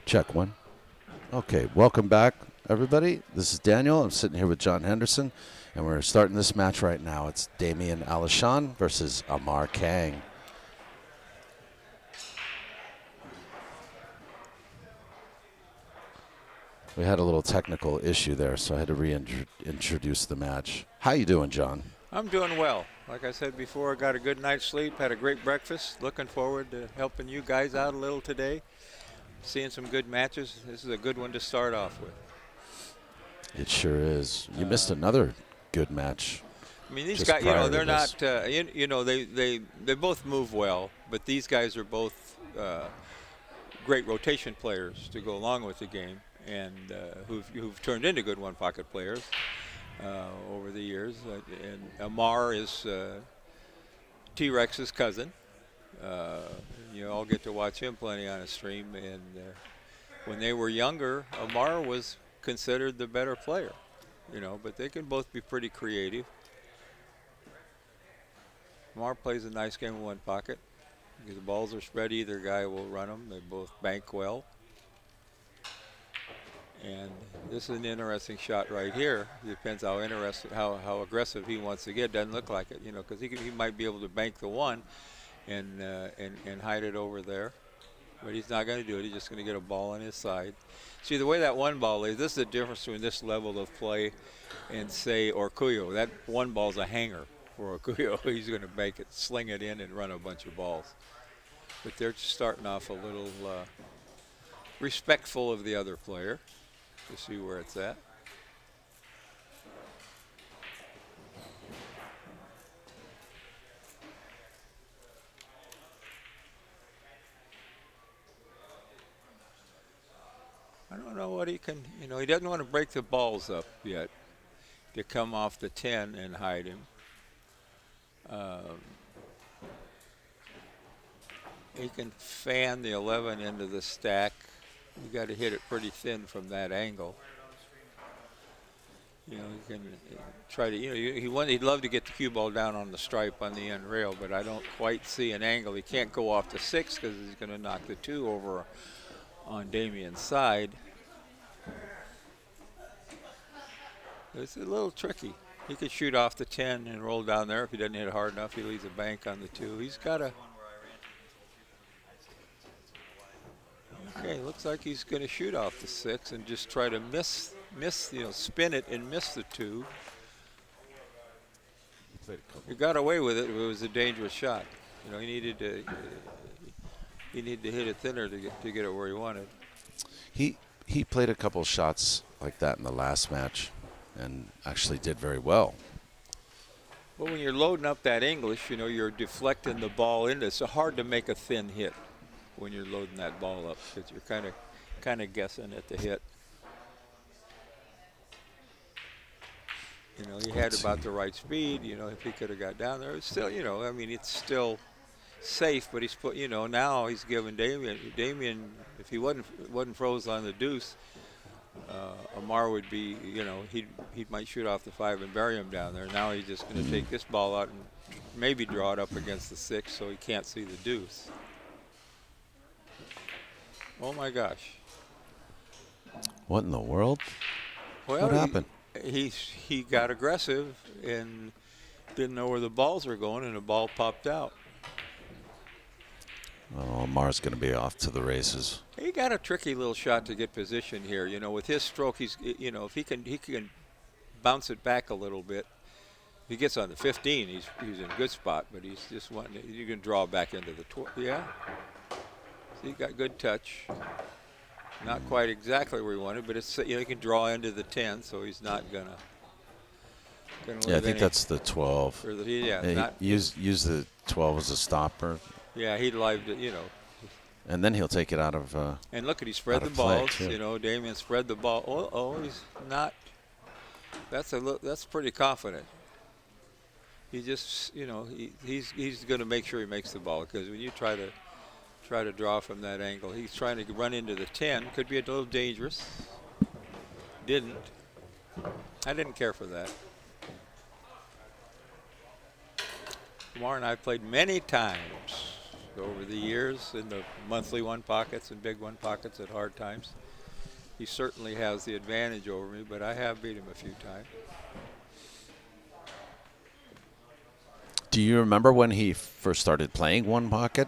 Check one. Okay, welcome back, everybody. This is Daniel. I'm sitting here with John Henderson, and we're starting this match right now. It's Damian ALISHAN versus Amar Kang. We had a little technical issue there, so I had to reintroduce the match. How you doing, John? I'm doing well. Like I said before, I got a good night's sleep, had a great breakfast. Looking forward to helping you guys out a little today. Seeing some good matches. This is a good one to start off with. It sure is. You missed another good match. I mean, these just guys, prior to they're this. not, they both move well, but these guys are both great rotation players to go along with the game, and who've turned into good one-pocket players over the years. And Amar is T-Rex's cousin. You all get to watch him plenty on a stream, and when they were younger, Amar was considered the better player, but they can both be pretty creative. Amar plays a nice game of one pocket. If the balls are spread, either guy will run them. They both bank well. And this is an interesting shot right here. It depends how aggressive he wants to get. Doesn't look like it, because he might be able to bank the one and hide it over there. But he's not going to do it. He's just going to get a ball on his side. See, the way that one ball lays, this is the difference between this level of play and, say, Orcuyo. That one ball's a hanger for Orcuyo. He's going to make it, sling it in, and run a bunch of balls. But they're starting off a little respectful of the other player to see where it's at. I don't know what he can, he doesn't want to break the balls up yet to come off the 10 and hide him. He can fan the 11 into the stack. You got to hit it pretty thin from that angle. He can try to, he'd love to get the cue ball down on the stripe on the end rail, but I don't quite see an angle. He can't go off the 6 because he's going to knock the 2 over on Damian's side. It's a little tricky. He could shoot off the 10 and roll down there. If he doesn't hit it hard enough, he leaves a bank on the 2. He's got a... Okay, looks like he's going to shoot off the 6 and just try to spin it and miss the 2. He got away with it. It was a dangerous shot. He needed to hit it thinner to get it where he wanted. He played a couple shots like that in the last match and actually did very well. Well, when you're loading up that English, you're deflecting the ball into it. It's so hard to make a thin hit when you're loading that ball up because you're kind of guessing at the hit. He had about the right speed. If he could have got down there, it's still, it's still safe. But he's put, now he's giving Damian, if he wasn't froze on the deuce, Amar would be, he might shoot off the 5 and bury him down there. Now he's just going to take this ball out and maybe draw it up against the 6 so he can't see the deuce. Oh my gosh! What in the world? Well, what happened? He got aggressive and didn't know where the balls were going, and the ball popped out. Oh, Amar's going to be off to the races. He got a tricky little shot to get position here. With his stroke, he's if he can bounce it back a little bit. If he gets on the 15, he's in a good spot, but he's just wanting you can draw back into the 12. Yeah. So he got good touch. Not quite exactly where he wanted, but it's he can draw into the 10, so he's not gonna. Yeah, I think that's the 12. Use the 12 as a stopper. Yeah, he'd like to, And then he'll take it out of. And look at he spread the balls. Damian spread the ball. Oh, he's not. That's pretty confident. He just, he's going to make sure he makes the ball because when you try to draw from that angle, he's trying to run into the 10. Could be a little dangerous. Didn't. I didn't care for that. Amar and I played many times over the years in the monthly one pockets and big one pockets at hard times. He certainly has the advantage over me, but I have beat him a few times. Do you remember when he first started playing one pocket?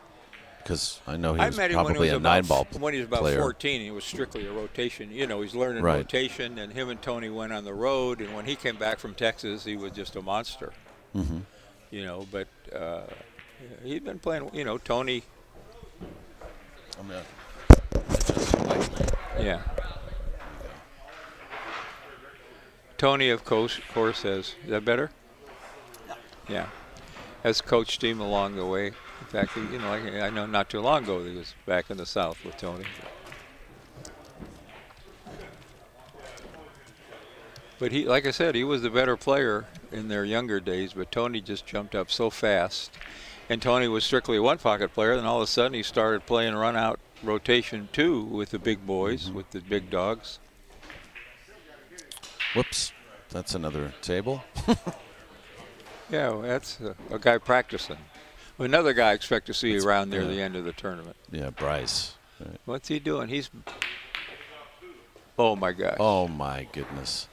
Because I know he was met him probably a 9-ball player. when he was about 14. He was strictly a rotation. You know, he's learning Right. rotation, and him and Tony went on the road. And when he came back from Texas, he was just a monster. Mm-hmm. You know, but he'd been playing. You know, Tony. I'm gonna adjust the light. Yeah. Tony, of course, has. Is that better? Yeah. Has coached him along the way. In fact, you know, I know not too long ago he was back in the South with Tony. But he, like I said, he was the better player in their younger days, but Tony just jumped up so fast. And Tony was strictly a one-pocket player, and all of a sudden he started playing run-out rotation too with the big boys, with the big dogs. Whoops, that's another table. Yeah, well, that's a guy practicing. Another guy I expect to see around near the end of the tournament. Yeah, Bryce. Right. What's he doing? He's, oh my gosh. Oh my goodness.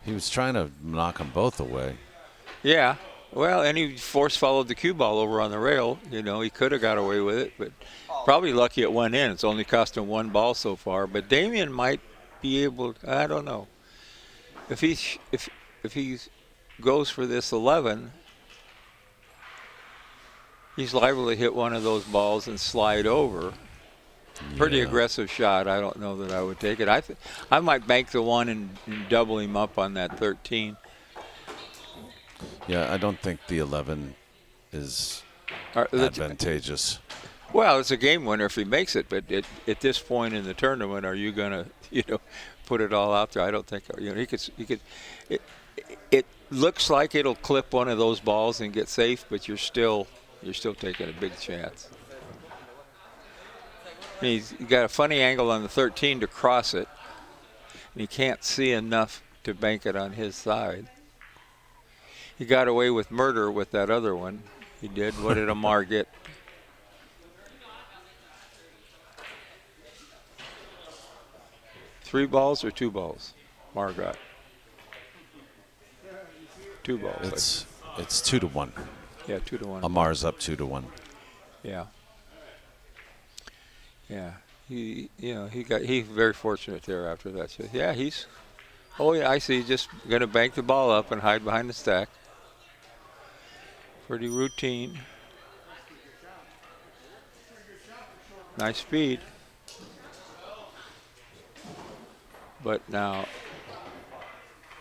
He was trying to knock them both away. Yeah, well, and he force followed the cue ball over on the rail. You know, he could have got away with it, but probably lucky it went in. It's only cost him one ball so far. But Damian might be able, I don't know. If he goes for this 11, he's liable to hit one of those balls and slide over. Yeah. Pretty aggressive shot. I don't know that I would take it. I might bank the one and double him up on that 13. Yeah, I don't think the 11 is advantageous. Well, it's a game winner if he makes it, but at this point in the tournament, are you going to, you know, put it all out there? I don't think, you know, he could. It looks like it'll clip one of those balls and get safe, but you're still taking a big chance. He's got a funny angle on the 13 to cross it, and he can't see enough to bank it on his side. He got away with murder with that other one. He did. What did Amar get? Three balls or two balls? Amar got 2 balls. It's 2-1. Yeah, 2-1. Amar's up 2-1. Yeah. Yeah. He's very fortunate there after that. Yeah, I see. Just going to bank the ball up and hide behind the stack. Pretty routine. Nice speed. But now,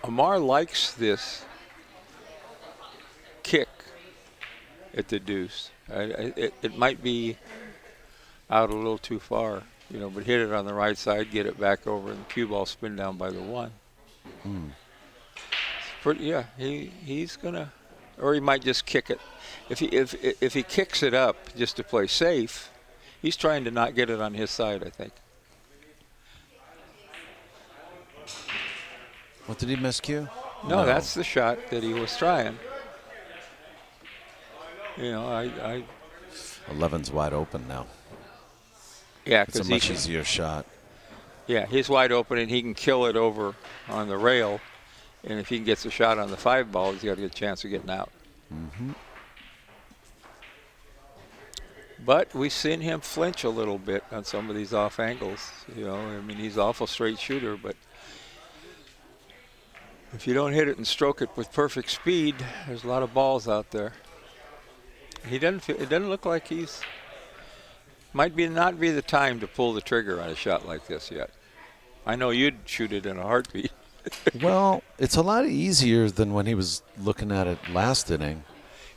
Amar likes this kick at the deuce. It might be out a little too far, you know, but hit it on the right side, get it back over, and the cue ball spin down by the 1. Yeah, he's gonna, or he might just kick it. If he kicks it up just to play safe, he's trying to not get it on his side, I think. What, did he miscue? No, that's the shot that he was trying. You know, 11's wide open now. Yeah, it's a much easier shot. Yeah, he's wide open and he can kill it over on the rail. And if he gets a shot on the 5 ball, he's got a good chance of getting out. But we've seen him flinch a little bit on some of these off angles. You know, I mean, he's an awful straight shooter, but if you don't hit it and stroke it with perfect speed, there's a lot of balls out there. It doesn't look like might not be the time to pull the trigger on a shot like this yet. I know you'd shoot it in a heartbeat. Well, it's a lot easier than when he was looking at it last inning.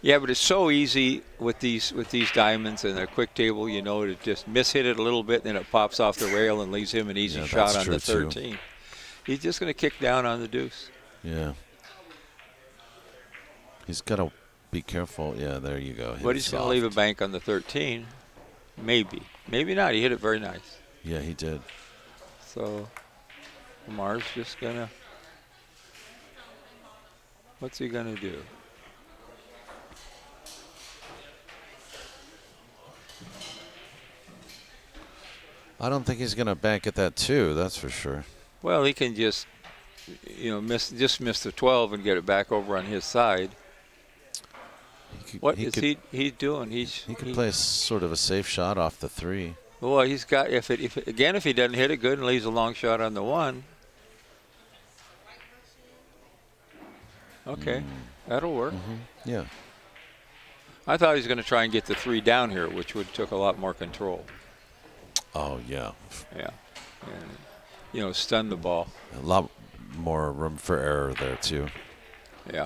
Yeah, but it's so easy with these diamonds and their quick table, you know, to just mishit it a little bit, and then it pops off the rail and leaves him an easy shot on the 13. Too. He's just going to kick down on the deuce. Yeah. He's got to be careful. Yeah, there you go. But he's going to leave a bank on the 13. Maybe. Maybe not. He hit it very nice. Yeah, he did. So Amar's just going to, what's he going to do? I don't think he's going to bank at that 2, that's for sure. Well, he can just, miss the 12 and get it back over on his side. What is he doing? He could play sort of a safe shot off the 3. Well, he's got if he doesn't hit it good and leaves a long shot on the 1. Okay, that'll work. Yeah. I thought he was going to try and get the 3 down here, which would took a lot more control. Oh yeah. Yeah, and stun the ball. A lot more room for error there too. Yeah.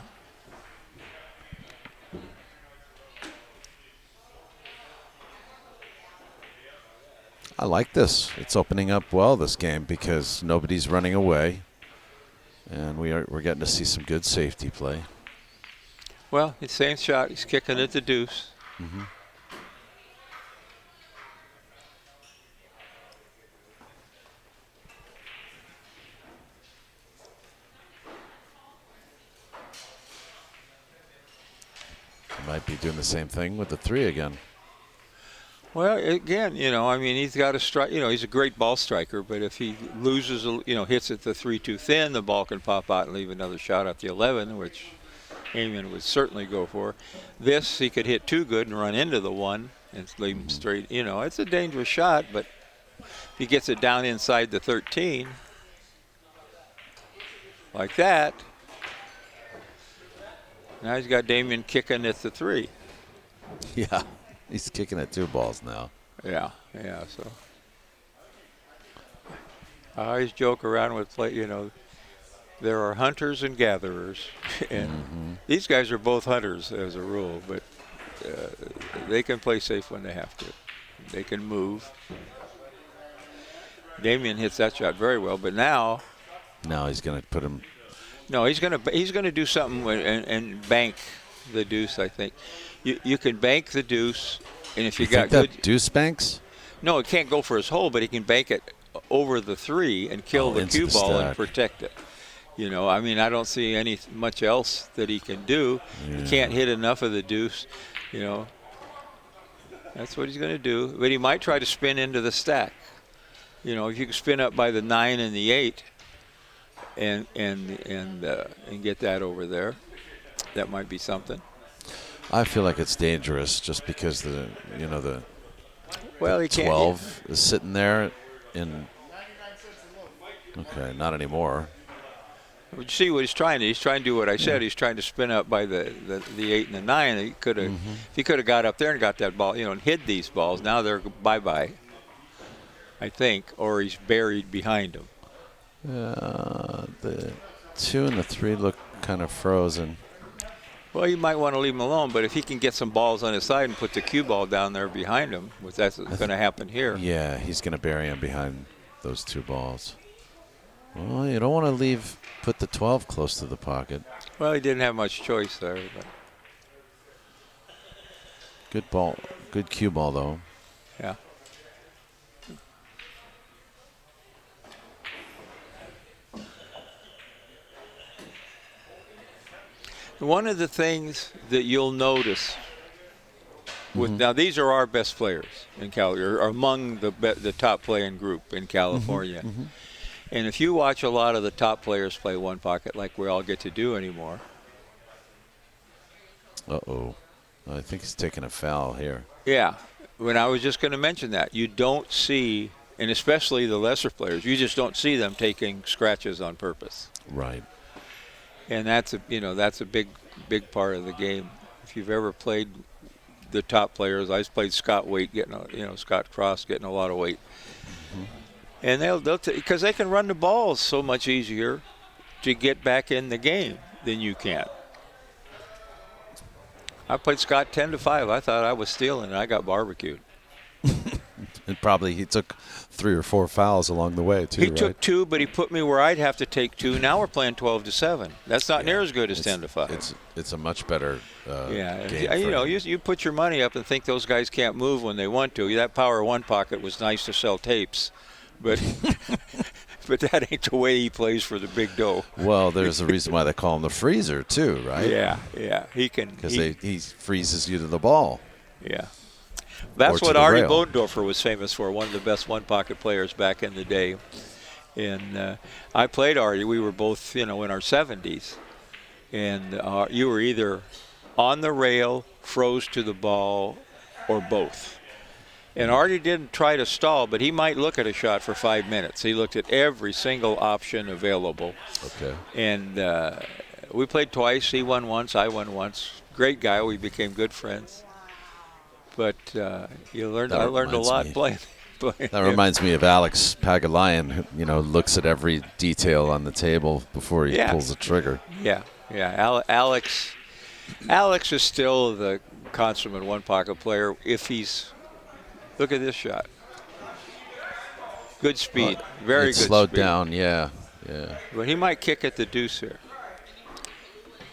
I like this. It's opening up well, this game, because nobody's running away, and we're getting to see some good safety play. Well, the same shot. He's kicking at the deuce. He might be doing the same thing with the 3 again. Well, again, he's got a strike. He's a great ball striker, but if he loses, hits at the 3 too thin, the ball can pop out and leave another shot at the 11, which Eamon would certainly go for. This, he could hit too good and run into the 1 and leave him straight. It's a dangerous shot, but if he gets it down inside the 13, like that, now he's got Damian kicking at the 3. Yeah. He's kicking at 2 balls now. Yeah, so I always joke around with there are hunters and gatherers, and these guys are both hunters as a rule, but they can play safe when they have to. They can move. Damian hits that shot very well, but now he's going to put him. No, he's going to do something and bank the deuce, I think. You can bank the deuce, and if you got good deuce banks? No, it can't go for his hole, but he can bank it over the 3 and kill the cue ball and protect it. I don't see much else that he can do. Yeah. He can't hit enough of the deuce. That's what he's going to do. But he might try to spin into the stack. If you can spin up by the 9 and the 8, and get that over there, that might be something. I feel like it's dangerous just because the 12 is sitting there in. Okay, not anymore. You see what he's trying to? He's trying to do what I said. He's trying to spin up by the 8 and the 9. He could have, if he could have got up there and got that ball, and hid these balls. Now they're bye-bye, I think, or he's buried behind them. The 2 and the 3 look kind of frozen. Well, you might want to leave him alone, but if he can get some balls on his side and put the cue ball down there behind him, which that's going to happen here. Yeah, he's going to bury him behind those 2 balls. Well, you don't want to put the 12 close to the pocket. Well, he didn't have much choice there. But. Good ball, good cue ball though. Yeah. One of the things that you'll notice now these are our best players in California, or among the top playing group in California. And if you watch a lot of the top players play one pocket like we all get to do anymore. Uh-oh. I think he's taking a foul here. Yeah. When I was just going to mention that, you don't see, and especially the lesser players, you just don't see them taking scratches on purpose. Right. And that's a big part of the game. If you've ever played the top players, I played Scott Waite Scott Cross getting a lot of weight. And they'll because they can run the balls so much easier to get back in the game than you can. I played Scott 10-5. I thought I was stealing, and I got barbecued. And probably he took 3 or 4 fouls along the way, too, He took 2, but he put me where I'd have to take 2. Now we're playing 12-7. That's not near as good as 10-5. It's a much better game. You put your money up and think those guys can't move when they want to. That power one pocket was nice to sell tapes, but but that ain't the way he plays for the big dough. Well, there's a reason why they call him the freezer, too, right? Yeah, he can. Because he freezes you to the ball. Yeah. That's to what the Artie rail. Bodendorfer was famous for, one of the best one-pocket players back in the day. And I played Artie. We were both, in our 70s. And you were either on the rail, froze to the ball, or both. And Artie didn't try to stall, but he might look at a shot for 5 minutes. He looked at every single option available. Okay. And we played twice. He won once, I won once. Great guy. We became good friends. But I learned a lot playing. That reminds me of Alex Pagalayan, who, looks at every detail on the table before he pulls the trigger. Yeah. Alex is still the consummate one-pocket player if he's. Look at this shot. Good speed, very good slowed speed. Down, yeah. But he might kick at the deuce here.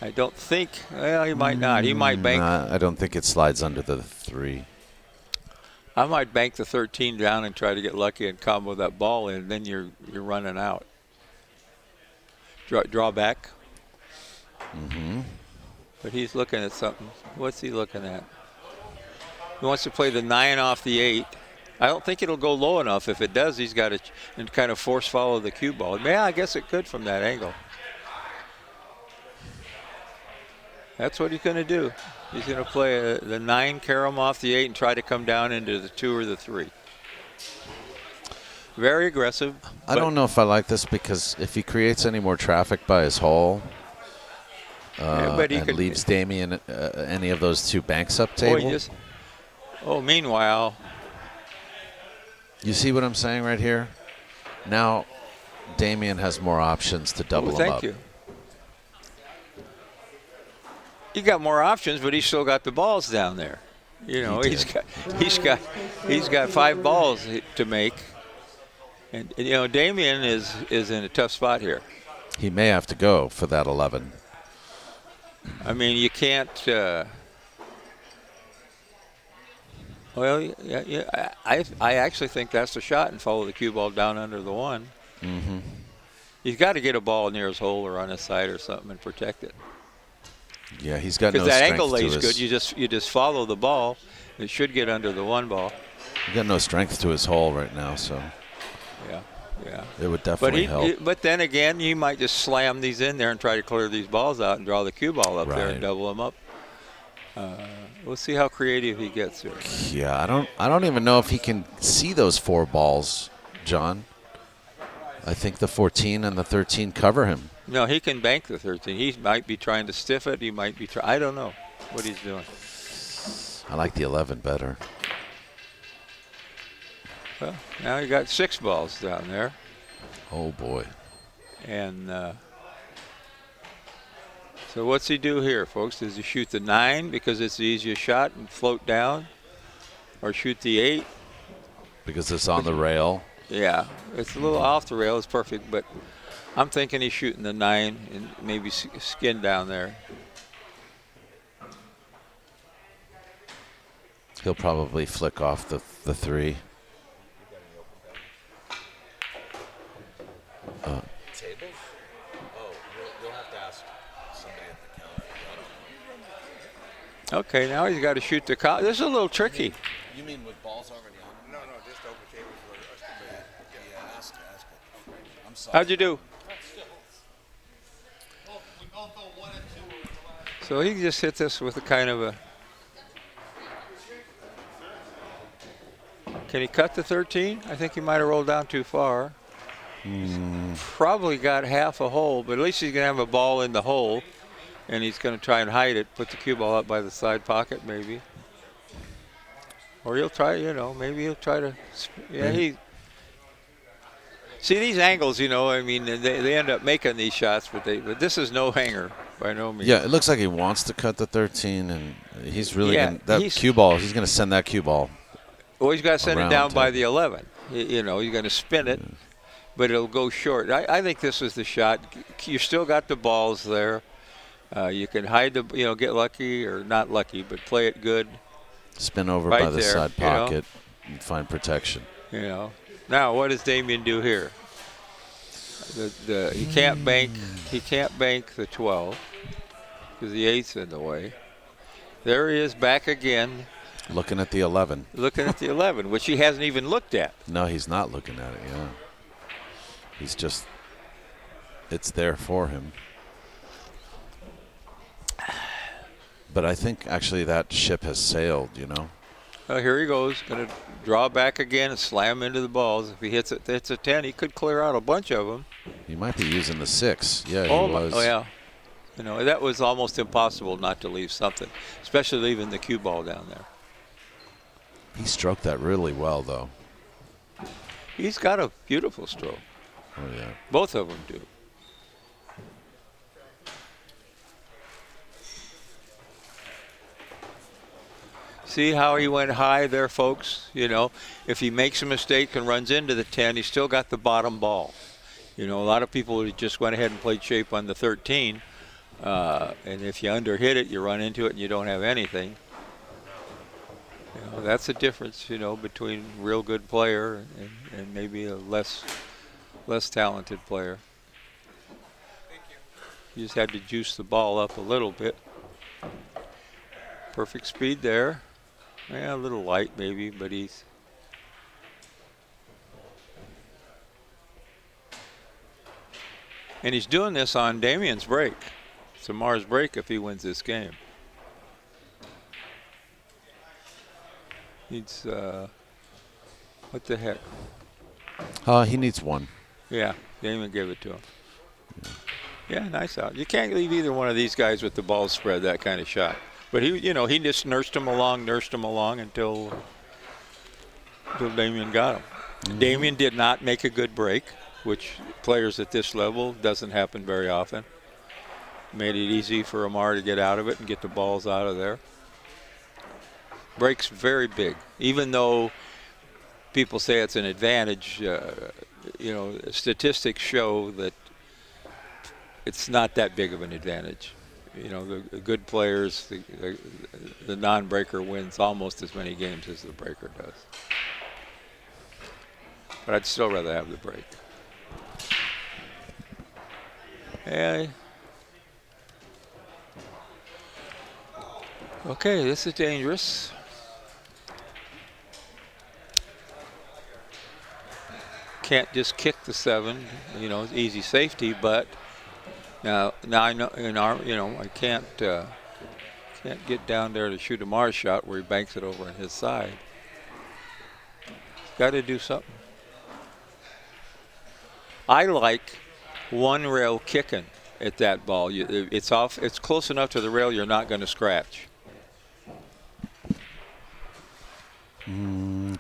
I don't think. Well, he might not. He might bank. I don't think it slides under the 3. I might bank the 13 down and try to get lucky and combo that ball in. And then you're running out. Draw back. Mm-hmm. But he's looking at something. What's he looking at? He wants to play the 9 off the 8. I don't think it'll go low enough. If it does, he's got to kind of force follow the cue ball. Yeah, I guess it could from that angle. That's what he's going to do. He's going to play the 9 carom off the 8 and try to come down into the 2 or the 3. Very aggressive. I don't know if I like this because if he creates any more traffic by his hole and leaves Damian any of those 2 banks up table. Meanwhile. You see what I'm saying right here? Now Damian has more options to double him up. Thank you. He got more options, but he's still got the balls down there. He's got 5 balls to make. And Damian is in a tough spot here. He may have to go for that 11. I mean, you can't. I actually think that's the shot and follow the cue ball down under the 1. Mm-hmm. He's got to get a ball near his hole or on his side or something and protect it. Yeah, he's got no strength. Because that angle lays good. You just follow the ball. It should get under the 1 ball. He's got no strength to his hole right now, so. Yeah. It would definitely help. But then again, you might just slam these in there and try to clear these balls out and draw the cue ball up there and double them up. We'll see how creative he gets here. Yeah, I don't even know if he can see those 4 balls, John. I think the 14 and the 13 cover him. No, he can bank the 13. He might be trying to stiff it. He might be I don't know what he's doing. I like the 11 better. Well, now you got 6 balls down there. Oh, boy. And so what's he do here, folks? Does he shoot the 9 because it's the easiest shot and float down? Or shoot the 8? Because it's on the rail. Yeah, it's a little off the rail. It's perfect, but I'm thinking he's shooting the 9 and maybe skin down there. He'll probably flick off the 3. Tables? Oh, you'll have to ask somebody at the counter. Okay, now he's got to shoot the this is a little tricky. You mean with balls already on? No, just open tables for us to make. Yeah, ask. I'm sorry. How'd you do? So he just hit this with a kind of a. Can he cut the 13? I think he might have rolled down too far. Probably got half a hole, but at least he's going to have a ball in the hole, and he's going to try and hide it, put the cue ball up by the side pocket maybe. Or he'll try, maybe he'll try to, see these angles, I mean, they end up making these shots, but this is no hanger by no means. Yeah, it looks like he wants to cut the 13, and he's really cue ball, he's going to send that cue ball. Well, he's got to send it down by the 11. He's going to spin it, but it'll go short. I think this is the shot. You still got the balls there. You can hide get lucky or not lucky, but play it good. Spin over right by the there, side pocket and find protection. Now what does Damian do here? He can't bank. He can't bank the 12 because the 8's in the way. There he is back again. Looking at the 11. Looking at the 11, which he hasn't even looked at. No, he's not looking at it, yeah. He's just, it's there for him. But I think actually that ship has sailed, you know. Here he goes, going to draw back again and slam into the balls. If he hits a 10, he could clear out a bunch of them. He might be using the 6. Yeah, he was. Oh, yeah. You know, that was almost impossible not to leave something, especially leaving the cue ball down there. He stroked that really well, though. He's got a beautiful stroke. Oh, yeah. Both of them do. See how he went high there, folks? You know, if he makes a mistake and runs into the 10, he's still got the bottom ball. You know, a lot of people just went ahead and played shape on the 13. And if you underhit it, you run into it and you don't have anything. You know, that's the difference, you know, between a real good player and maybe a less talented player. You just had to juice the ball up a little bit. Perfect speed there. Yeah, a little light maybe, but he's... And he's doing this on Damian's break. It's Amar's break if he wins this game. Needs, what the heck? He needs 1. Yeah, Damian gave it to him. Yeah, nice out. You can't leave either one of these guys with the ball spread that kind of shot. But he, you know, he just nursed him along until Damian got him. Mm-hmm. Damian did not make a good break, which players at this level doesn't happen very often. Made it easy for Amar to get out of it and get the balls out of there. Break's very big, even though people say it's an advantage. You know, statistics show that it's not that big of an advantage. You know, the good players, the non-breaker wins almost as many games as the breaker does. But I'd still rather have the break. Yeah. Okay, this is dangerous. Can't just kick the 7, you know, it's easy safety, but now I know I can't get down there to shoot a Mars shot where he banks it over on his side. Got to do something. I like one rail kicking at that ball. It's off. It's close enough to the rail you're not going to scratch.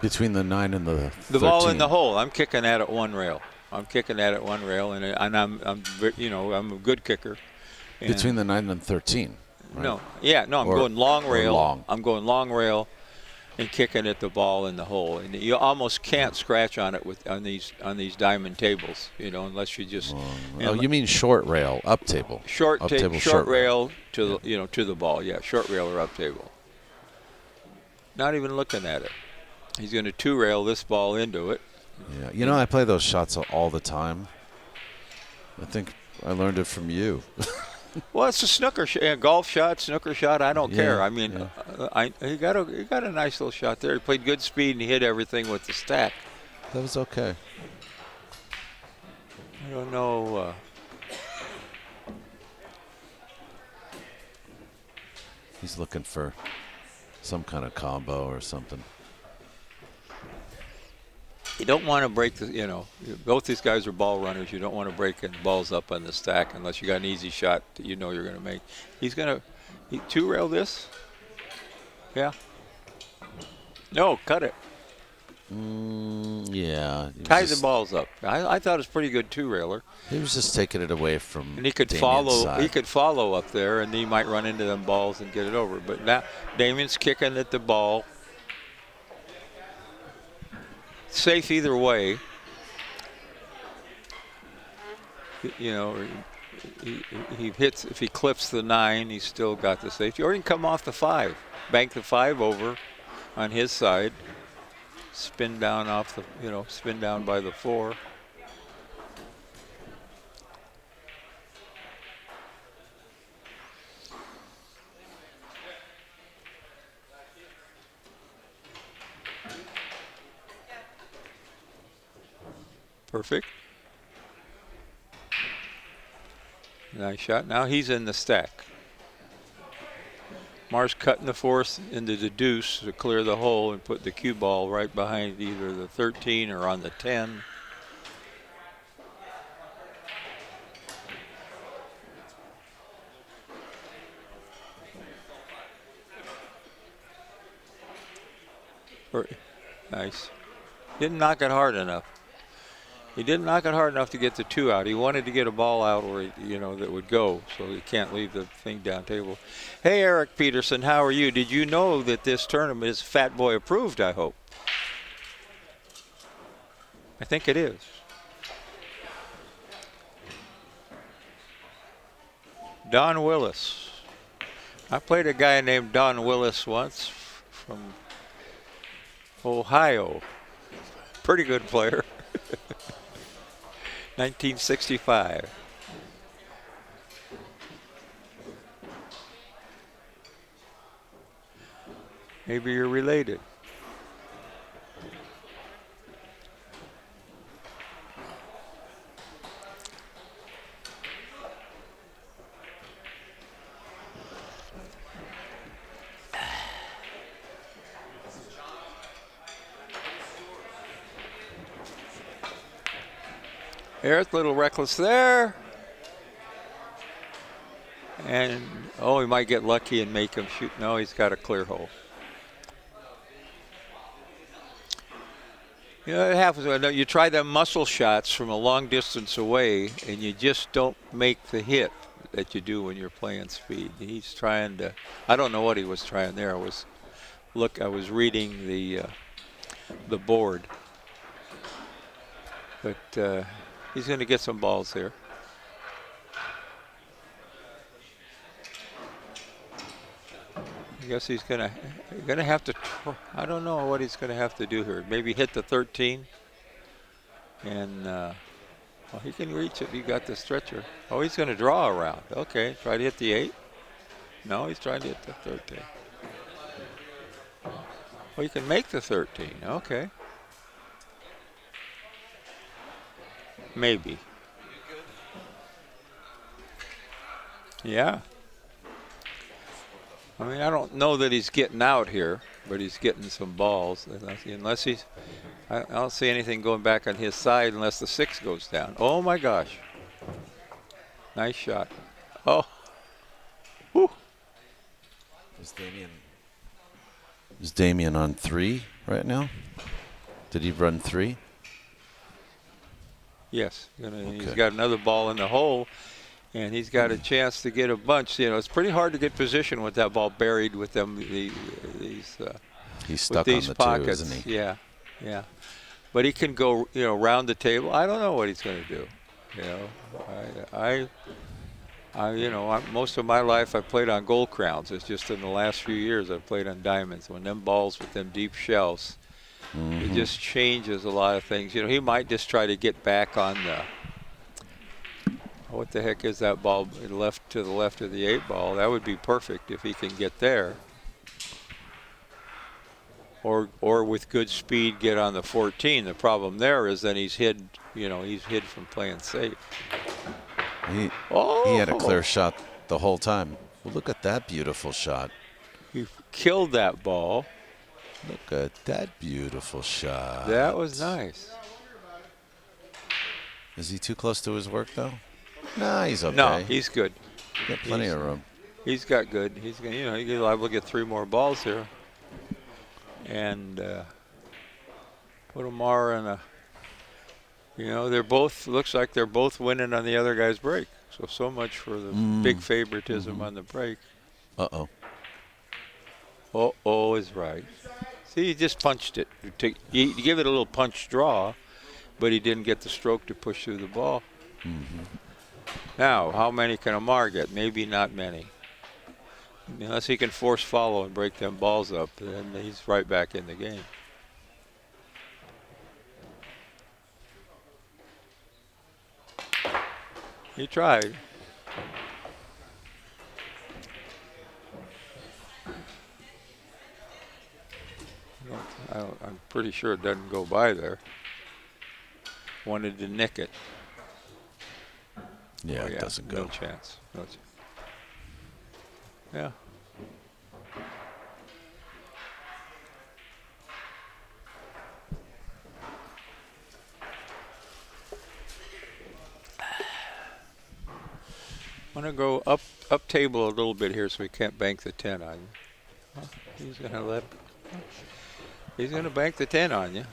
Between the 9 and the 13. The ball in the hole. I'm kicking at it one rail. I'm kicking at it one rail, and I'm you know, I'm a good kicker. Between the 9 and 13. Right? No, I'm going long rail. Long. I'm going long rail, and kicking at the ball in the hole, and you almost can't scratch on it on these diamond tables, you know, unless you just. Oh, you mean short rail, up table? Short rail to the ball. Yeah, short rail or up table. Not even looking at it. He's going to 2-rail this ball into it. Yeah, you know, I play those shots all the time. I think I learned it from you. Well, it's a snooker golf shot, snooker shot. I don't care. I mean, he got a nice little shot there. He played good speed and he hit everything with the stack. That was okay. I don't know. He's looking for some kind of combo or something. You don't want to break the, you know, both these guys are ball runners. You don't want to break the balls up on the stack unless you got an easy shot that you know you're going to make. He's going to 2-rail this. Yeah. No, cut it. Yeah. Tie the balls up. I thought it was pretty good 2-railer. He was just taking it away from. And he could Damian's side. He could follow up there, and he might run into them balls and get it over. But now Damian's kicking at the ball. Safe either way. You know, he hits, if he clips the 9, he's still got the safety. Or he can come off the 5, bank the 5 over on his side, spin down off the, you know, spin down by the 4. Perfect. Nice shot. Now he's in the stack. Mar's cutting the fourth into the deuce to clear the hole and put the cue ball right behind either the 13 or on the 10. Nice. Didn't knock it hard enough. He didn't knock it hard enough to get the 2 out. He wanted to get a ball out where that would go, so he can't leave the thing down table. Hey, Eric Peterson, how are you? Did you know that this tournament is Fat Boy approved? I hope. I think it is. Don Willis. I played a guy named Don Willis once from Ohio. Pretty good player. 1965. Maybe you're related. Eric, a little reckless there. And, oh, he might get lucky and make him shoot. No, he's got a clear hole. It happens. You try them muscle shots from a long distance away, and you just don't make the hit that you do when you're playing speed. He's trying to, I don't know what he was trying there. I was reading the board. But he's going to get some balls here. I guess he's going to have to try. I don't know what he's going to have to do here. Maybe hit the 13. And well, he can reach it. He got the stretcher. Oh, he's going to draw around. Okay, try to hit the 8. No, he's trying to hit the 13. Well, you can make the 13. Okay. Maybe. Yeah. I mean, I don't know that he's getting out here, but he's getting some balls. Unless he's, I don't see anything going back on his side unless the 6 goes down. Oh my gosh. Nice shot. Oh. Whew. Is Damian on 3 right now? Did he run 3? Yes. He's got another ball in the hole. And he's got a chance to get a bunch. It's pretty hard to get position with that ball buried with them. These he's stuck with these on the pockets. 2, isn't he? Yeah, yeah. But he can go, round the table. I don't know what he's going to do. Most of my life I played on gold crowns. It's just in the last few years I've played on diamonds. When them balls with them deep shells, it just changes a lot of things. He might just try to get back on the. What the heck is that ball to the left of the 8 ball? That would be perfect if he can get there. Or with good speed get on the 14. The problem there is then he's hid from playing safe. He had a clear shot the whole time. Well, look at that beautiful shot. He killed that ball. Look at that beautiful shot. That was nice. Is he too close to his work though? Nah, he's okay. No, he's good. Got plenty of room. He's got good. He's liable to get 3 more balls here, and put Amar in a. They're both. Looks like they're both winning on the other guy's break. So much for the big favoritism on the break. Uh-oh. Uh-oh is right. See, he just punched it. You give it a little punch draw, but he didn't get the stroke to push through the ball. Now, how many can Amar get? Maybe not many. Unless he can force follow and break them balls up, then he's right back in the game. He tried. I'm pretty sure it doesn't go by there. wanted to nick it. Yeah, Oh, it doesn't go. No chance. No chance. Yeah. I'm going to go up table a little bit here so we can't bank the 10 on you. Well, he's going to bank the 10 on you.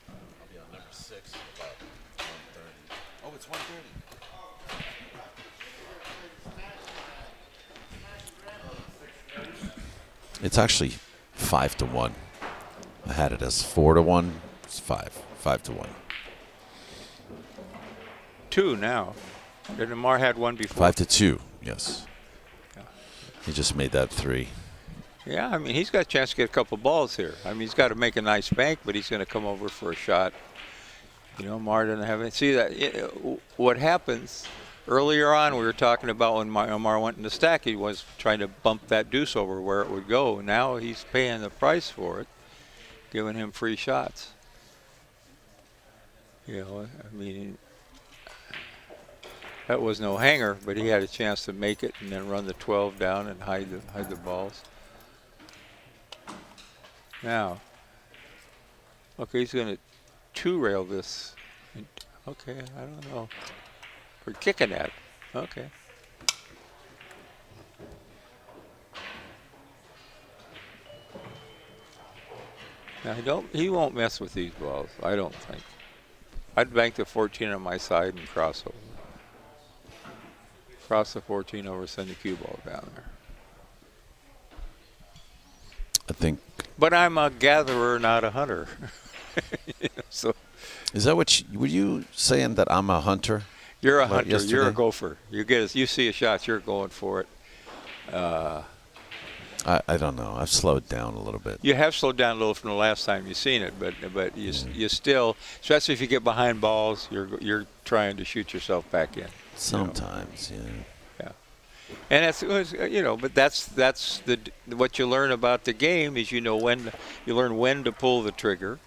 I'll be on number 6 about 130. Oh, it's 130. It's actually 5-1. I had it as 4-1. It's 5-1. 2 now. Did Amar had one before? 5-2. Yes. Yeah. He just made that 3. Yeah, I mean, he's got a chance to get a couple balls here. I mean, he's got to make a nice bank, but he's going to come over for a shot. You know, Amar doesn't have it. See that? What happens earlier on? We were talking about when Amar went in the stack. He was trying to bump that deuce over where it would go. Now he's paying the price for it, giving him free shots. You know, I mean, that was no hanger, but he had a chance to make it and then run the 12 down and hide the balls. Now, okay, he's going to 2-rail this. Okay, I don't know. We're kicking at it. Okay. Now he won't mess with these balls, I don't think. I'd bank the 14 on my side and cross over. Cross the 14 over, send the cue ball down there. I think. But I'm a gatherer, not a hunter. You know, so. Is that what were you saying that I'm a hunter? You're a hunter. Yesterday? You're a gopher. You see a shot, you're going for it. I don't know. I've slowed down a little bit. You have slowed down a little from the last time you've seen it, but you still, especially if you get behind balls, you're trying to shoot yourself back in. Sometimes, yeah. And that's, you know, but that's what you learn about the game is you learn when to pull the trigger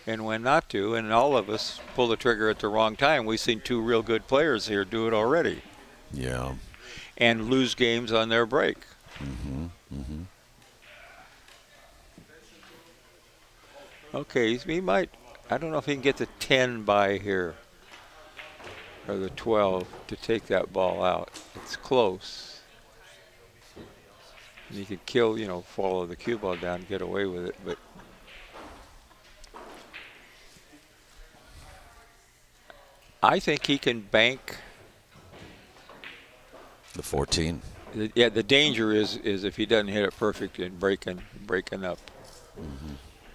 and when not to. And all of us pull the trigger at the wrong time. We've seen 2 real good players here do it already. Yeah. And lose games on their break. Okay, he might. I don't know if he can get the 10 by here. Or the 12 to take that ball out. It's close. And he could kill, you know, follow the cue ball down and get away with it, but I think he can bank the 14. Yeah, the danger is if he doesn't hit it perfect and breaking up.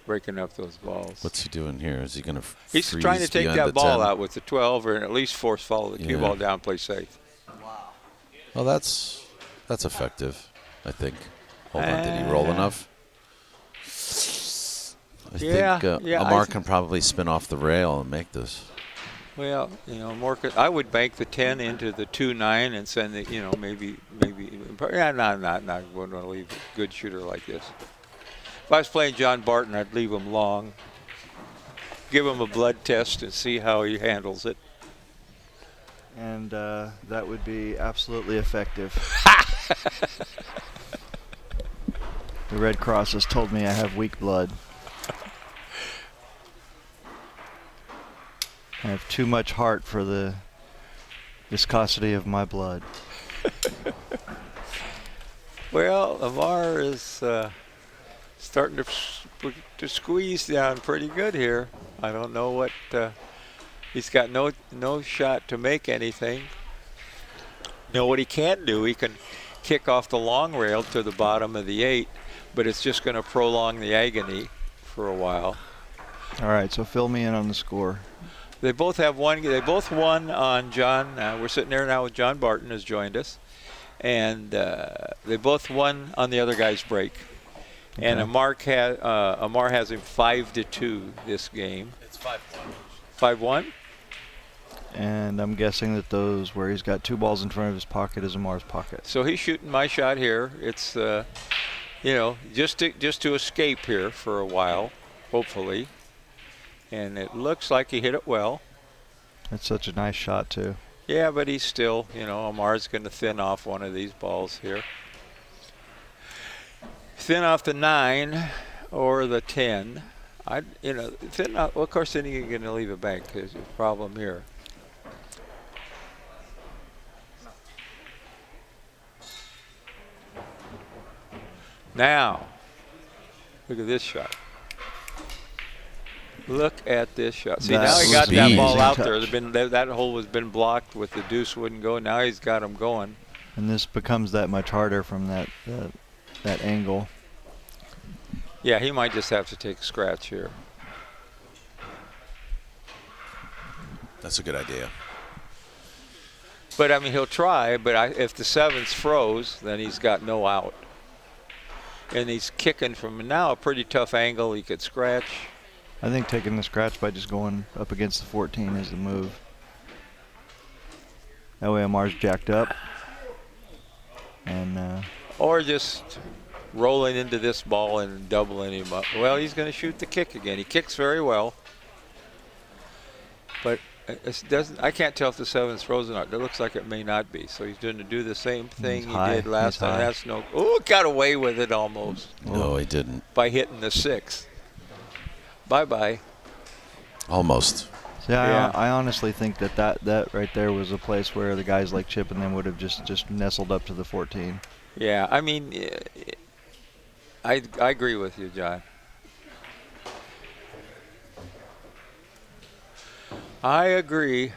Breaking up those balls. What's he doing here? Is he going to He's trying to take that ball out with the 12 or at least force follow the cue ball down, play safe. Wow. Well, that's effective, I think. Hold on, did he roll enough? I think Amar can probably spin off the rail and make this. Well, you know, I would bank the 10 into the 2-9 and send the, you know, maybe, yeah, not going to leave a good shooter like this. If I was playing John Barton, I'd leave him long, give him a blood test and see how he handles it. And that would be absolutely effective. The Red Cross has told me I have weak blood. I have too much heart for the viscosity of my blood. Well, Amar is starting to squeeze down pretty good here. I don't know what he's got. No shot to make anything. You know what he can do? He can kick off the long rail to the bottom of the 8, but it's just going to prolong the agony for a while. All right, so fill me in on the score. They both have one. They both won on John. We're sitting there now with John Barton has joined us, and they both won on the other guy's break. Okay. And Amar has him 5-2 this game. It's 5-1. 5-1. And I'm guessing that those where he's got 2 balls in front of his pocket is Amar's pocket. So he's shooting my shot here. It's you know, just to escape here for a while, hopefully. And it looks like he hit it well. That's such a nice shot, too. Yeah, but he's still, Amar's going to thin off one of these balls here. Thin off the 9 or the 10. Thin off, well, of course, then you're going to leave a bank because there's a problem here. Now, look at this shot. Look at this shot. See, now he got that ball out there. That hole has been blocked with the deuce wouldn't go. Now he's got him going. And this becomes that much harder from that angle. Yeah, he might just have to take a scratch here. That's a good idea. But, I mean, he'll try. But if the 7's froze, then he's got no out. And he's kicking from now a pretty tough angle. He could scratch. I think taking the scratch by just going up against the 14 is the move. That way Amar's jacked up. And or just rolling into this ball and doubling him up. Well, he's going to shoot the kick again. He kicks very well. But I can't tell if the 7's frozen or not. It looks like it may not be. So he's going to do the same thing he did last time. That's got away with it almost. No, he didn't. By hitting the 6. Bye-bye. Almost. Yeah, I honestly think that right there was a place where the guys like Chip and them would have just nestled up to the 14. Yeah, I mean, I agree with you, John. I agree.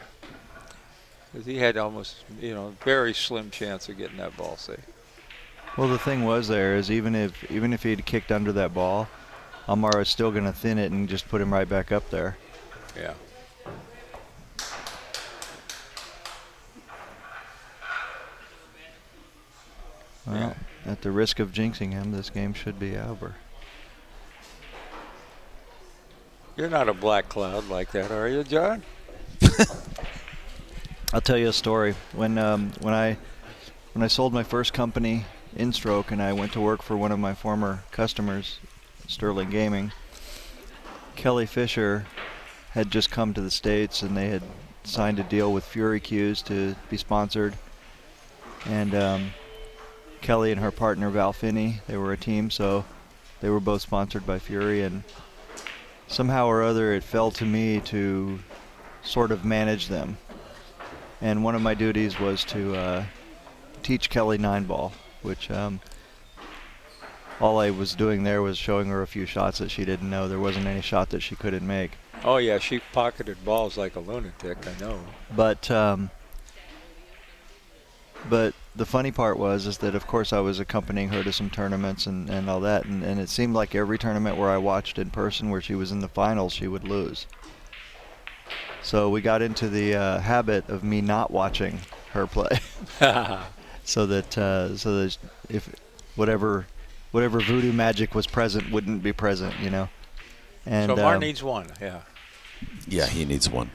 Because he had almost, very slim chance of getting that ball safe. Well, the thing was there is even if he'd kicked under that ball, Amar is still going to thin it and just put him right back up there. Yeah. Well, at the risk of jinxing him, this game should be over. You're not a black cloud like that, are you, John? I'll tell you a story. When I sold my first company, InStroke, and I went to work for one of my former customers, Sterling Gaming, Kelly Fisher had just come to the States and they had signed a deal with Fury Cues to be sponsored. And Kelly and her partner Val Finney, they were a team, so they were both sponsored by Fury, and somehow or other it fell to me to sort of manage them. And one of my duties was to teach Kelly 9-ball, which all I was doing there was showing her a few shots that she didn't know. There wasn't any shot that she couldn't make. Oh, yeah, she pocketed balls like a lunatic, I know. But the funny part is that, of course, I was accompanying her to some tournaments and all that, and it seemed like every tournament where I watched in person where she was in the finals, she would lose. So we got into the habit of me not watching her play, so that if whatever voodoo magic was present wouldn't be present, And so Amar needs one, yeah. Yeah, he needs one.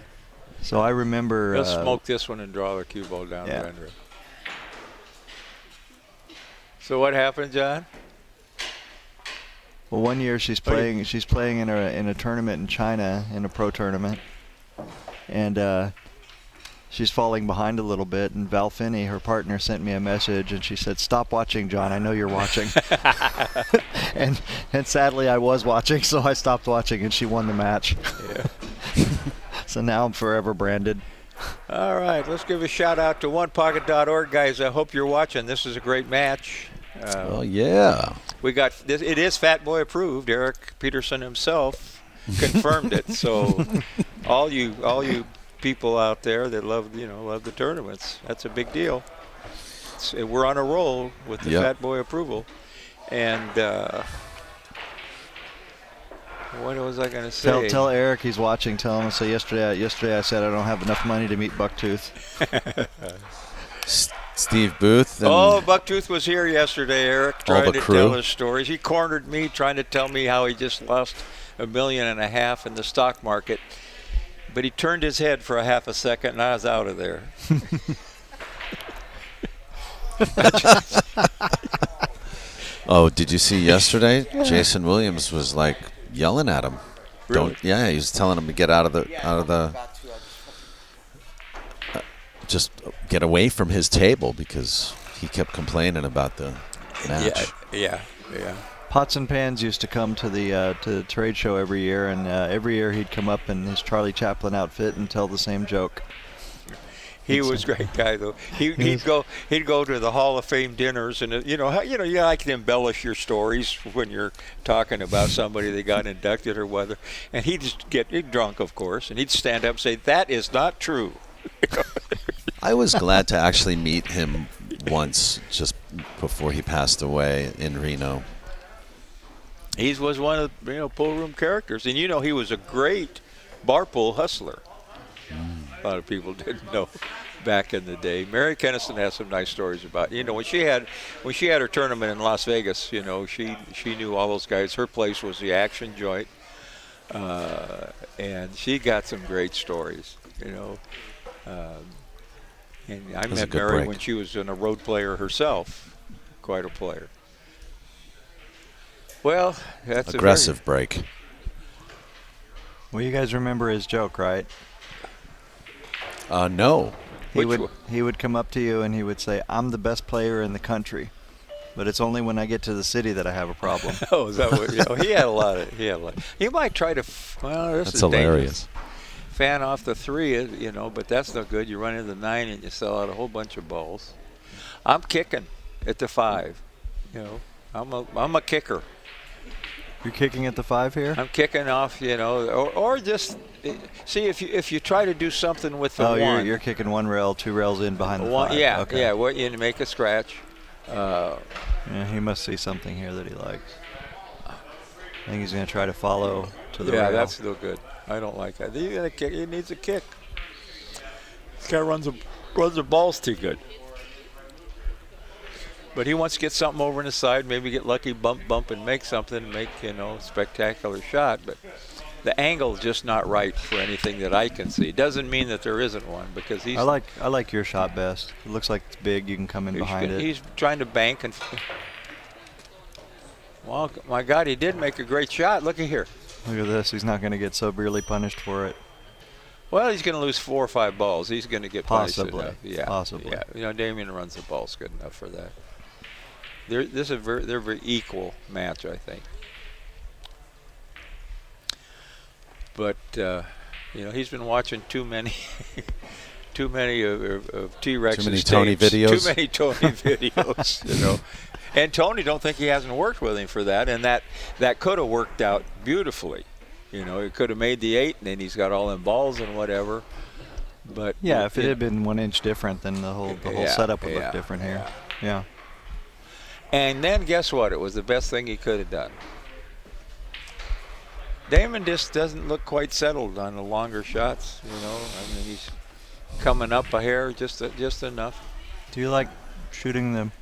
So I remember. He'll smoke this one and draw the cue ball down the under. So what happened, John? Well, one year she's playing in a tournament in China, in a pro tournament, and she's falling behind a little bit. And Val Finney, her partner, sent me a message, and she said, "Stop watching, John. I know you're watching." and sadly, I was watching, so I stopped watching, and she won the match. Yeah. So now I'm forever branded. All right, let's give a shout out to onepocket.org, guys. I hope you're watching. This is a great match. Oh yeah. We got this. It is Fat Boy approved. Eric Peterson himself confirmed it. So all you people out there that love the tournaments, that's a big deal. We're on a roll with the Fat Boy approval. And what was I going to say? Tell Eric he's watching. Tell him. So yesterday I said I don't have enough money to meet Bucktooth. Steve Booth. And Bucktooth was here yesterday, Eric, trying to tell his stories. He cornered me, trying to tell me how he just lost $1.5 million in the stock market. But he turned his head for a half a second, and I was out of there. Oh, did you see yesterday? Jason Williams was like yelling at him. Really? Yeah, he was telling him to get out of the just get away from his table because he kept complaining about the match. Yeah. Pots and Pans used to come to the trade show every year, and every year he'd come up in his Charlie Chaplin outfit and tell the same joke. He was a great guy, though. He'd go to the Hall of Fame dinners, and you like to embellish your stories when you're talking about somebody that got inducted or whether. And he'd just get drunk, of course, and he'd stand up and say, "That is not true." I was glad to actually meet him once, just before he passed away in Reno. He was one of the pool room characters, and he was a great bar pool hustler. A lot of people didn't know back in the day. Mary Kennison has some nice stories about when she had her tournament in Las Vegas. She knew all those guys. Her place was the Action Joint, and she got some great stories. And I met Mary when she was a road player herself, quite a player. Well, that's aggressive break. Well, you guys remember his joke, right? No. He would come up to you and he would say, "I'm the best player in the country, but it's only when I get to the city that I have a problem." Oh, is that what? He had a lot. He might try to. Well, this is hilarious. Fan off the 3, but that's no good. You run into the 9 and you sell out a whole bunch of balls. I'm kicking at the 5. I'm a kicker. You're kicking at the 5 here? I'm kicking off, or just see if you try to do something with the 1. Oh, you're kicking 1 rail, 2 rails in behind the 5. Yeah, okay. yeah. What you make a scratch. Yeah, he must see something here that he likes. I think he's going to try to follow to the rail. Yeah, that's no good. I don't like that. He needs a kick. This guy runs the balls too good. But he wants to get something over on the side, maybe get lucky, bump, and make something, make spectacular shot. But the angle's just not right for anything that I can see. Doesn't mean that there isn't one, because he's. I like your shot best. It looks like it's big. You can come in behind it. He's trying to bank and. Well, my God, he did make a great shot. Look at here. Look at this. He's not going to get severely punished for it. Well, he's going to lose 4 or 5 balls. He's going to get punished enough. Yeah, possibly. Yeah, Damian runs the balls good enough for that. They're a very equal match, I think. But he's been watching too many of T-Rex's Too many Tony tapes. videos. Too many Tony videos. And Tony, don't think he hasn't worked with him for that, and that could have worked out beautifully. He could have made the 8, and then he's got all them balls and whatever. But yeah, if it had been 1 inch different, then the whole setup would look different here. Yeah. And then guess what? It was the best thing he could have done. Damon just doesn't look quite settled on the longer shots. I mean, he's coming up a hair just enough. Do you like shooting the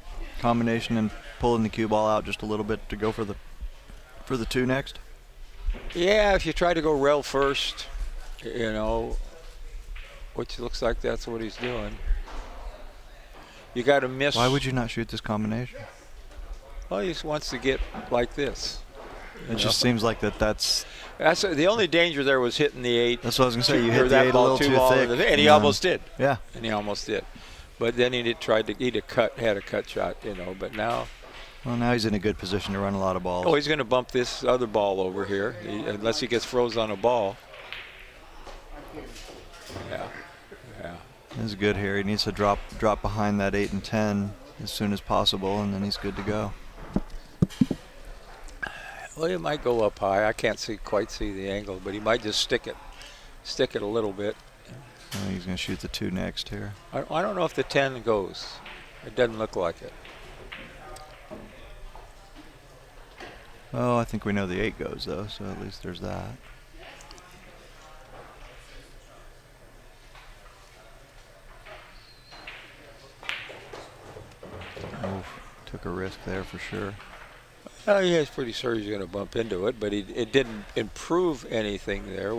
combination and pulling the cue ball out just a little bit to go for the 2 next? Yeah, if you try to go rail first, which looks like that's what he's doing. You got to miss. Why would you not shoot this combination? Well, he just wants to get like this. It just seems like that's the only danger there was hitting the 8. That's what I was going to say. You hit the that 8 ball a little too thick. And he almost did. Yeah. And he almost did. But then he'd had a cut shot, but now. Well, now he's in a good position to run a lot of balls. Oh, he's going to bump this other ball over here, unless he gets froze on a ball. Yeah. This is good here. He needs to drop behind that 8 and 10 as soon as possible, and then he's good to go. Well, he might go up high. I can't quite see the angle, but he might just stick it a little bit. He's going to shoot the 2 next here. I don't know if the 10 goes. It doesn't look like it. Oh, I think we know the 8 goes, though, so at least there's that. Took a risk there for sure. Oh, yeah, he's pretty sure he's going to bump into it, but it didn't improve anything there.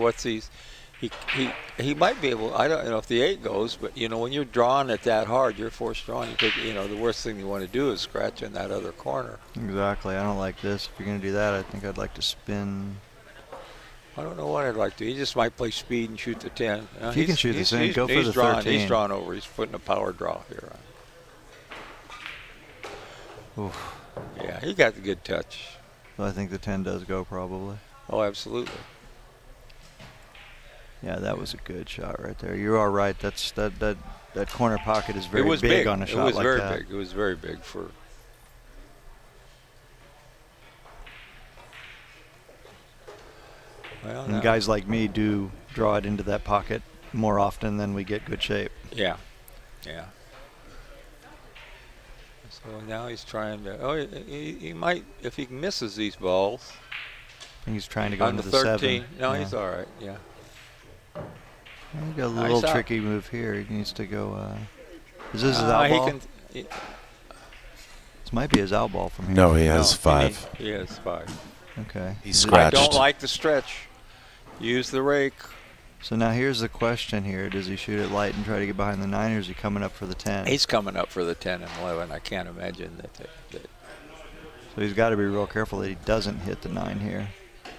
He might be able. I don't know if the 8 goes, but when you're drawing it that hard, you're forced drawing. The worst thing you want to do is scratch in that other corner. Exactly. I don't like this. If you're going to do that, I think I'd like to spin. I don't know what I'd like to. He just might play speed and shoot the 10. If you can shoot the 10, go for the drawn, 13. He's drawn over. He's putting a power draw here on. Oof. Yeah, he got the good touch. Well, I think the 10 does go probably. Oh, absolutely. Yeah, that was a good shot right there. You are right. That corner pocket is very big on a shot like that. It was very big. It was very big for. Well, and guys like me do draw it into that pocket more often than we get good shape. Yeah, yeah. So now he's trying to. Oh, he might if he misses these balls. I think he's trying to go on into the the 13. 7. No, yeah. He's all right. Yeah. He got a little tricky move here. He needs to go. Is this his out ball? This might be his out ball from here. No, he has 5. He has 5. Okay. He's scratched. I don't like the stretch. Use the rake. So now here's the question here. Does he shoot it light and try to get behind the 9, or is he coming up for the 10? He's coming up for the 10 and 11. I can't imagine that. So he's got to be real careful that he doesn't hit the 9 here.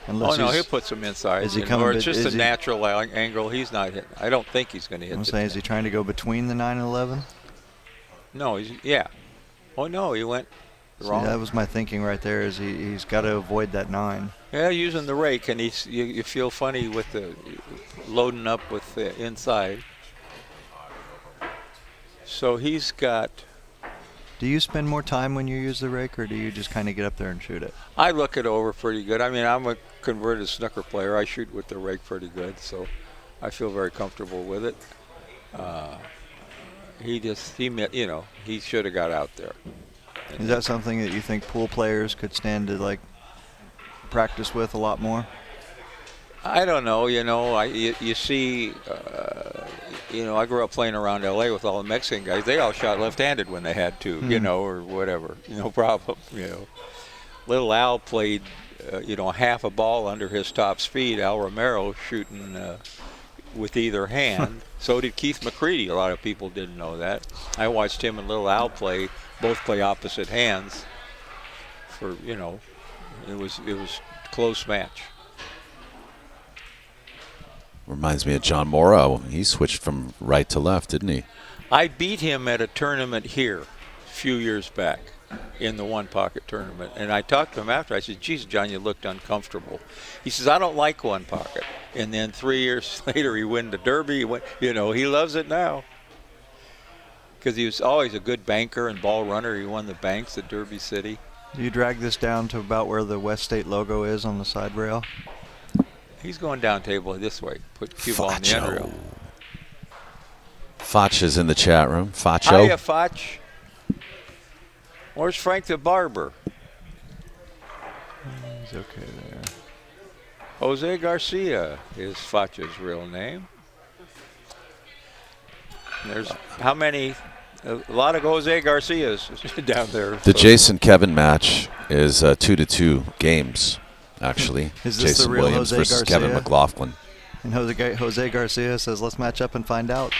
Unless he puts him inside. Is he coming? Or it's just a natural angle. He's not hitting. I don't think he's going to hit. I'm saying, is he trying to go between the 9 and 11? No, yeah. Oh no, he went wrong. See, that was my thinking right there. Is he's got to avoid that 9. Yeah, using the rake, and you feel funny with the loading up with the inside. So he's got. Do you spend more time when you use the rake, or do you just kind of get up there and shoot it? I look it over pretty good. I mean, I'm a converted snooker player. I shoot with the rake pretty good, so I feel very comfortable with it. He should have got out there. Is that something that you think pool players could stand to practice with a lot more? I don't know. You see, I grew up playing around L.A. with all the Mexican guys. They all shot left-handed when they had to, or whatever. No problem, Little Al played, half a ball under his top speed. Al Romero shooting with either hand. So did Keith McCready. A lot of people didn't know that. I watched him and Little Al both play opposite hands. It was close match. Reminds me of John Morrow. He switched from right to left, didn't he? I beat him at a tournament here a few years back in the one pocket tournament. And I talked to him after. I said, geez, John, you looked uncomfortable. He says, I don't like one pocket. And then 3 years later, he won the Derby. He loves it now. Because he was always a good banker and ball runner. He won the banks at Derby City. Do you drag this down to about where the West State logo is on the side rail? He's going down table this way. Put cue ball in the end rail. Foch is in the chat room. Facho. Hiya, Foch. Where's Frank the Barber? He's okay there. Jose Garcia is Foch's real name. There's how many? A lot of Jose Garcias down there. The Jason Kevin match is 2-2 games, actually. Is this Jason the real Williams Jose versus Garcia? Kevin McLaughlin. And Jose Garcia says, let's match up and find out.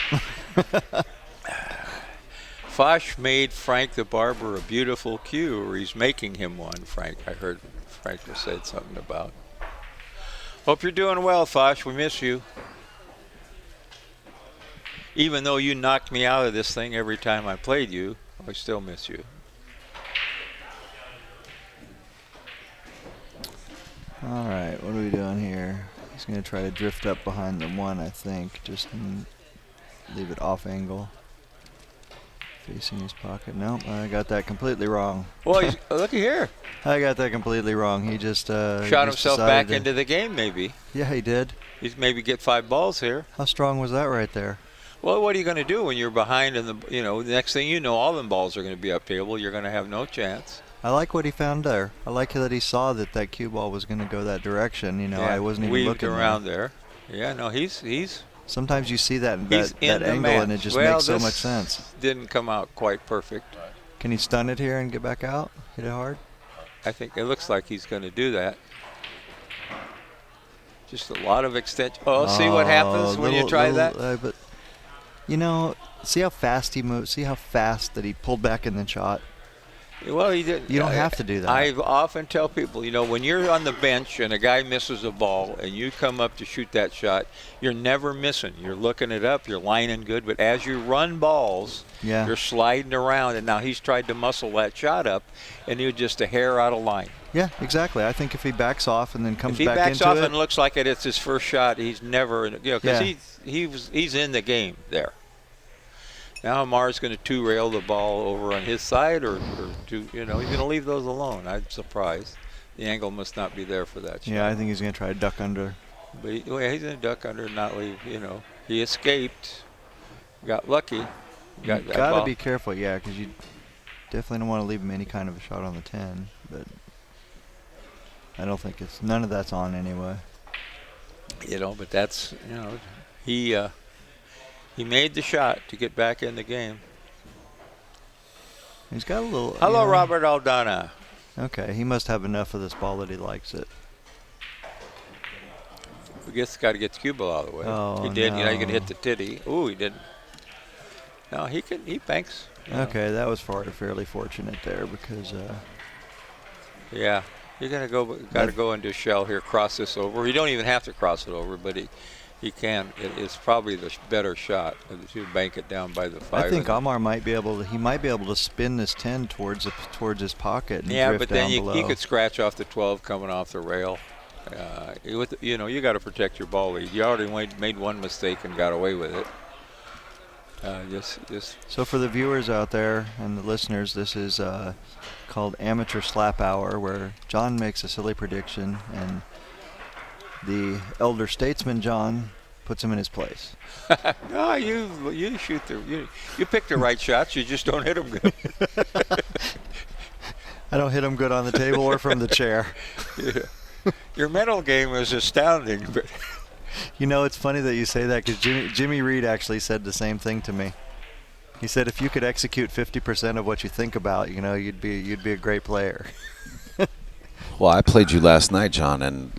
Foch made Frank the Barber a beautiful cue, or he's making him one, Frank. I heard Frank just said something about. Hope you're doing well, Foch. We miss you. Even though you knocked me out of this thing every time I played you, I still miss you. All right, what are we doing here? He's going to try to drift up behind the 1, I think. Just leave it off angle. Facing his pocket. Nope, I got that completely wrong. Well, looky here. I got that completely wrong. He just shot himself back into the game, maybe. Yeah, he did. He's maybe get 5 balls here. How strong was that right there? Well, what are you going to do when you're behind in the, the next thing you know, all them balls are going to be up table. You're going to have no chance. I like what he found there. I like that he saw that cue ball was going to go that direction. Yeah, I wasn't even looking around there. Yeah, no, he's. Sometimes you see that angle and it just well, makes so much sense. Didn't come out quite perfect. Can he stun it here and get back out? Hit it hard? I think it looks like he's going to do that. Just a lot of extension. Oh, see what happens when you try that? But see how fast he moved. See how fast that he pulled back and then shot. Well, he did. You don't have to do that. I often tell people, you know, when you're on the bench and a guy misses a ball and you come up to shoot that shot, you're never missing. You're looking it up, you're lining good, but as you run balls, you're sliding around, and now he's tried to muscle that shot up, and you're just a hair out of line. Yeah, exactly. I think if he backs off and then comes back into it. If he backs off and looks like it's his first shot, he's never, because he's in the game there. Now Amar's going to two-rail the ball over on his side, or he's going to leave those alone. I'm surprised. The angle must not be there for that shot. Yeah, I think he's going to try to duck under. But he's going to duck under and not leave. He escaped, got lucky. Got to be careful, because you definitely don't want to leave him any kind of a shot on the 10. But I don't think none of that's on anyway. But that's he made the shot to get back in the game. He's got a little. Hello, Robert Aldana. Okay, he must have enough of this ball that he likes it. I guess got to get the cue ball out of the way. Oh, he did. no. He can hit the titty. Ooh, he didn't. No, he banks. Okay, that was fairly fortunate there because. Yeah, you're gonna got to go into shell here. Cross this over. You don't even have to cross it over, but he can. It's probably the better shot to bank it down by the 5. I think Amar might be able to spin this 10 towards his pocket and drift but then down below. he could scratch off the 12 coming off the rail. You got to protect your ball lead. You already made one mistake and got away with it. So for the viewers out there and the listeners, this is called Amateur Slap Hour, where John makes a silly prediction and the elder statesman John puts him in his place. No, you shoot you pick the right shots. You just don't hit them good. I don't hit them good on the table or from the chair. Yeah. Your mental game is astounding, but. It's funny that you say that because Jimmy Reed actually said the same thing to me. He said if you could execute 50% of what you think about, you'd be a great player. Well, I played you last night, John, and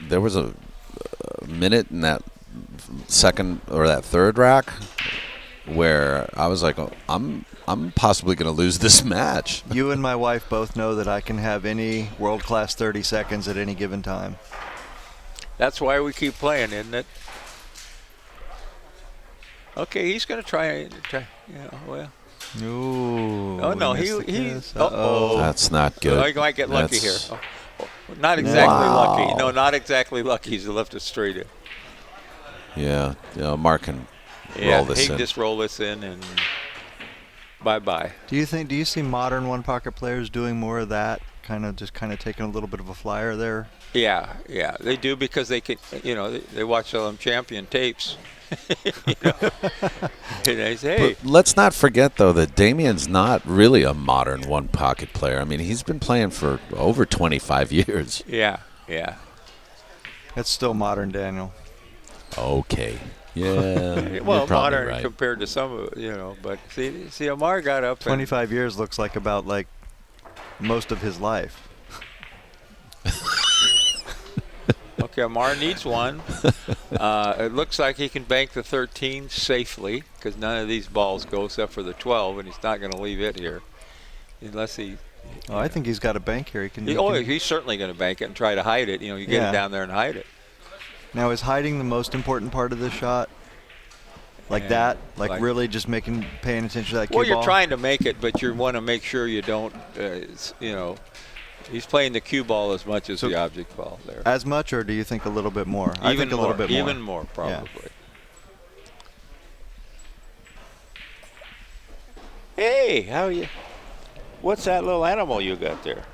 there was a minute in that second or that third rack where I was like, I'm possibly going to lose this match. You and my wife both know that I can have any world-class 30 seconds at any given time. That's why we keep playing, isn't it? Okay, he's going to try. Well. Ooh. Oh no, he's. Uh-oh. That's not good. Oh, he might get lucky here. Not exactly lucky. No, not exactly lucky. He's left it straight in. Yeah, Mark can roll this in. He can just roll this in and bye-bye. Do you see modern one-pocket players doing more of that? Kind of taking a little bit of a flyer there. Yeah, they do because they can. They watch all them champion tapes. And they say, hey. But let's not forget though that Damian's not really a modern one-pocket player. I mean, he's been playing for over 25 years. Yeah. That's still modern, Daniel. Okay. Yeah. Well, modern compared to some of but see, Amar got up. 25 years looks like about most of his life. Okay, Amar needs one. It looks like he can bank the 13 safely because none of these balls go except for the 12, and he's not going to leave it here unless he. I think he's got a bank here. He's certainly going to bank it and try to hide it. You get it down there and hide it. Now, is hiding the most important part of this shot? Really just paying attention to that cue ball? Well, you're trying to make it, but you want to make sure you don't, he's playing the cue ball as much as the object ball there. As much, or do you think a little bit more? I think a little bit more. Even more, probably. Yeah. Hey, how are you? What's that little animal you got there?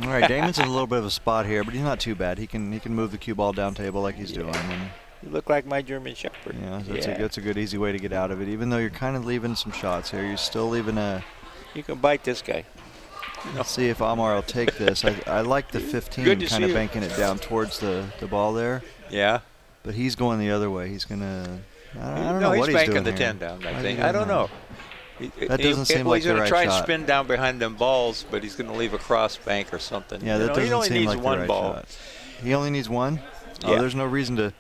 All right, Damon's in a little bit of a spot here, but he's not too bad. He can move the cue ball down table like he's doing. You look like my German Shepherd. Yeah, that's a good, easy way to get out of it. Even though you're kind of leaving some shots here, you're still leaving a. You can bite this guy. Let's see if Amar will take this. I like the 15 kind of banking it down towards the ball there. Yeah. But he's going the other way. He's going to. I don't know what he's doing. He's banking the 10 down, I think. I don't know. That doesn't seem like the right shot. He's going to try and spin down behind them balls, but he's going to leave a cross bank or something. Yeah, that doesn't seem like the right ball. shot. He only needs one? Yeah. Oh, there's no reason to.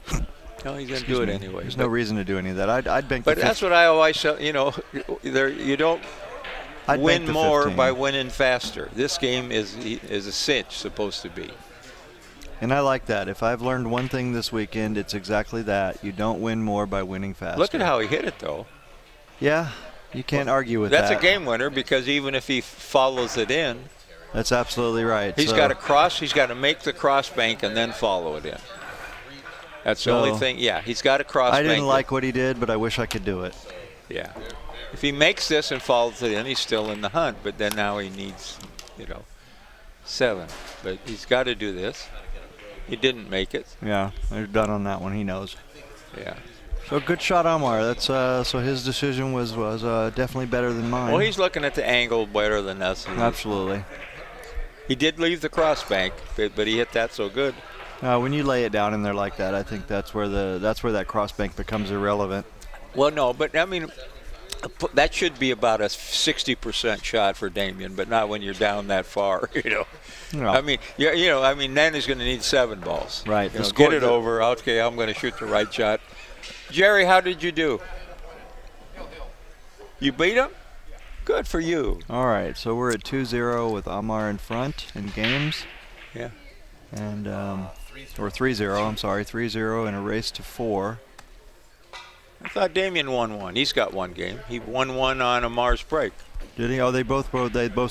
No, he's going to do it anyway. There's no reason to do any of that. I'd bank. But that's what I always, you don't. I'd win bank the more 15. by winning faster. This game is a cinch, supposed to be. And I like that. If I've learned one thing this weekend, it's exactly that. You don't win more by winning faster. Look at how he hit it, though. Yeah, you can't argue with that. That's a game winner because even if he follows it in, That's absolutely right. he's got to cross. He's got to make the cross bank and then follow it in. That's the only thing. Yeah, he's got to cross bank. I didn't like what he did, but I wish I could do it. Yeah. If he makes this and follows it in, he's still in the hunt. But then now he needs, 7. But he's got to do this. He didn't make it. Yeah, they're done on that one. He knows. Yeah. So good shot, Amar. That's so his decision was definitely better than mine. Well, he's looking at the angle better than us. Absolutely. He did leave the cross bank, but he hit that so good. When you lay it down in there like that, I think that's where that cross bank becomes irrelevant. Well, no, but I mean, that should be about a 60% shot for Damian, but not when you're down that far, No. I mean, then he's going to need 7 balls. Right. Get it over. Okay, I'm going to shoot the right shot. Jerry, how did you do? You beat him? Good for you. All right, so we're at 2-0 with Amar in front in games. Yeah. And or 3-0. I'm sorry, 3-0 in a race to 4. I thought Damian won 1. He's got 1 game. He won 1 on Amar's break. Did he? Oh, they both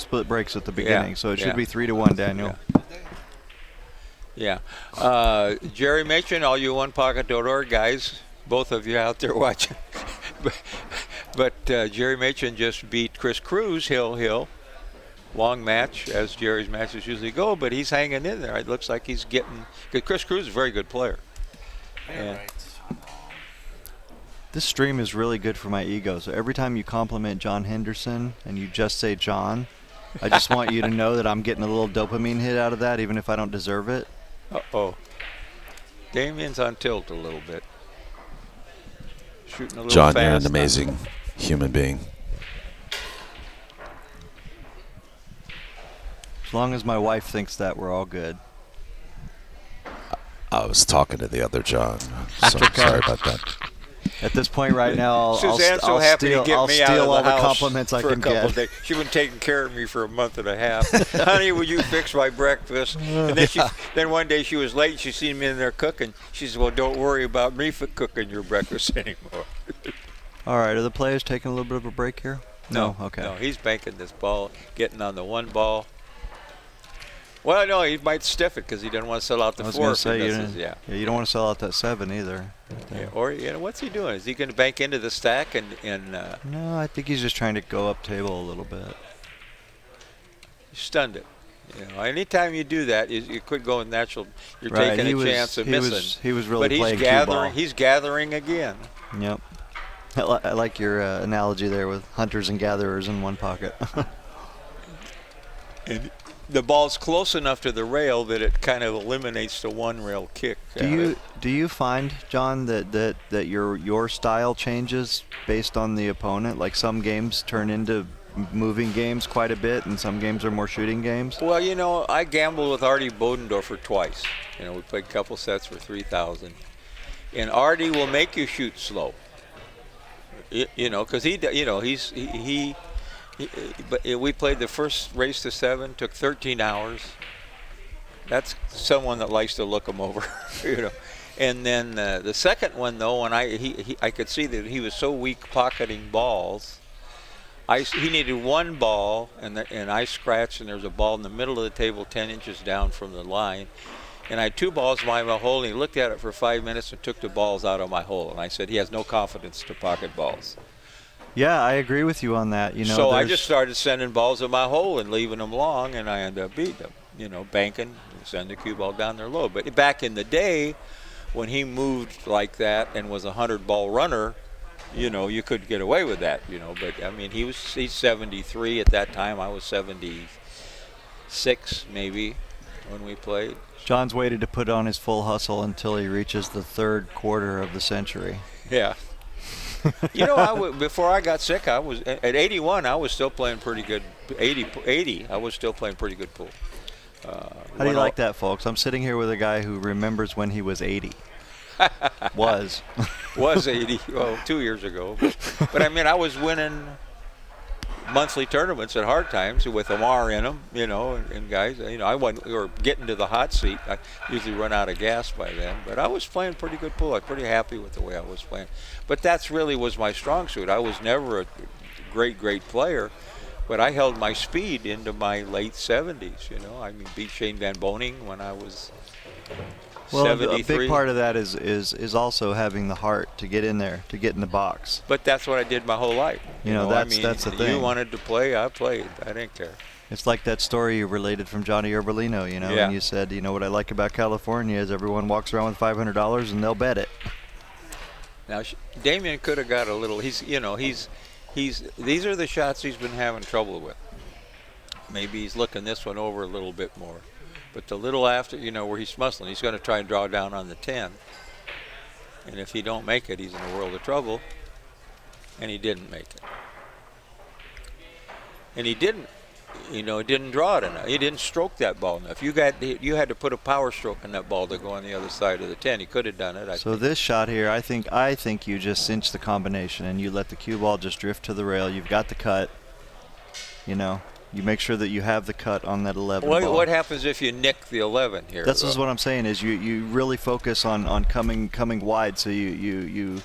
split breaks at the beginning, so it should be 3-1, Daniel. Yeah. Jerry Machen, all you OnePocket.org guys, both of you out there watching. but Jerry Machen just beat Chris Cruz, Hill. Long match, as Jerry's matches usually go, but he's hanging in there. It looks like he's getting. Because Chris Cruz is a very good player. And this stream is really good for my ego. So every time you compliment John Henderson and you just say John, I just want you to know that I'm getting a little dopamine hit out of that, even if I don't deserve it. Uh-oh. Damian's on tilt a little bit. Shooting a little John, fast. you're an amazing human being. As long as my wife thinks that, we're all good. I was talking to the other John, so Okay. sorry about that. At this point right now, I'll Suzanne's so happy steal, to get I'll me out steal of all the the house compliments I for can a couple get. of days. She's been taking care of me for a month and a half. Honey, will you fix my breakfast? And then one day she was late. She seen me in there cooking. She said, "Well, don't worry about me for cooking your breakfast anymore." All right, are the players taking a little bit of a break here? No. Okay. No, he's banking this ball, getting on the 1 ball. Well, no, he might stiff it because he doesn't want to sell out the 4. I was going to say, you you don't want to sell out that 7 either. Yeah, or what's he doing? Is he going to bank into the stack and No, I think he's just trying to go up table a little bit. stunned it? Anytime you do that, you quit going natural. You're taking a chance of missing. He was really but playing he's cue gathering. ball. He's gathering again. Yep. I like your analogy there with hunters and gatherers in one pocket. And the ball's close enough to the rail that it kind of eliminates the 1 rail kick. Do you find, John, that your style changes based on the opponent? Like some games turn into moving games quite a bit, and some games are more shooting games? Well, I gambled with Artie Bodendorfer twice. We played a couple sets for 3,000. And Artie will make you shoot slow. Because but we played the first race to 7, took 13 hours. That's someone that likes to look them over, And then the second one, though, when I could see that he was so weak pocketing balls. He needed 1 ball, and I scratched, and there was a ball in the middle of the table 10 inches down from the line. And I had 2 balls in my hole, and he looked at it for 5 minutes and took the balls out of my hole. And I said he has no confidence to pocket balls. Yeah, I agree with you on that. So I just started sending balls in my hole and leaving them long, and I ended up beating them. Banking, send the cue ball down there low. But back in the day, when he moved like that and was a 100-ball runner, you could get away with that. But I mean, he's 73 at that time. I was 76 maybe when we played. John's waited to put on his full hustle until he reaches the 3rd quarter of the century. Yeah. Before I got sick, I was at 81. I was still playing pretty good. 80. I was still playing pretty good pool. How do you like that, folks? I'm sitting here with a guy who remembers when he was 80. Was 80. Well, 2 years ago. But I mean, I was winning monthly tournaments at hard times with Amar in them, and guys. I wasn't or getting to the hot seat. I usually run out of gas by then, but I was playing pretty good pool. I was pretty happy with the way I was playing. But that's really was my strong suit. I was never a great player, but I held my speed into my late 70s. I mean, beat Shane Van Boning when I was. Well, 73. a big part of that is also having the heart to get in there, to get in the box. But that's what I did my whole life. That's the thing. You wanted to play, I played. I didn't care. It's like that story you related from Johnny Urbalino, Yeah. and you said, what I like about California is everyone walks around with $500 and they'll bet it. Now, Damian could have got a little. These are the shots he's been having trouble with. Maybe he's looking this one over a little bit more. But the little after, where he's muscling, he's going to try and draw down on the 10. And if he don't make it, he's in a world of trouble. And he didn't make it. And he didn't, didn't draw it enough. He didn't stroke that ball enough. You had to put a power stroke on that ball to go on the other side of the 10. He could have done it. So this shot here, I think you just cinch the combination and you let the cue ball just drift to the rail. You've got the cut, You make sure that you have the cut on that 11 ball. What happens if you nick the 11 here? That's just what I'm saying is you really focus on coming wide, so you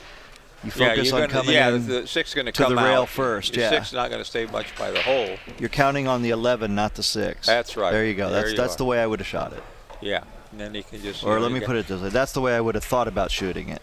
focus on coming in the 6 is going to to come the rail out. first. The 6 is not going to stay much by the hole. You're counting on the 11, not the 6. That's right. There you go. That's the way I would have shot it. Yeah, and then he can just. Or let me put it this way. That's the way I would have thought about shooting it.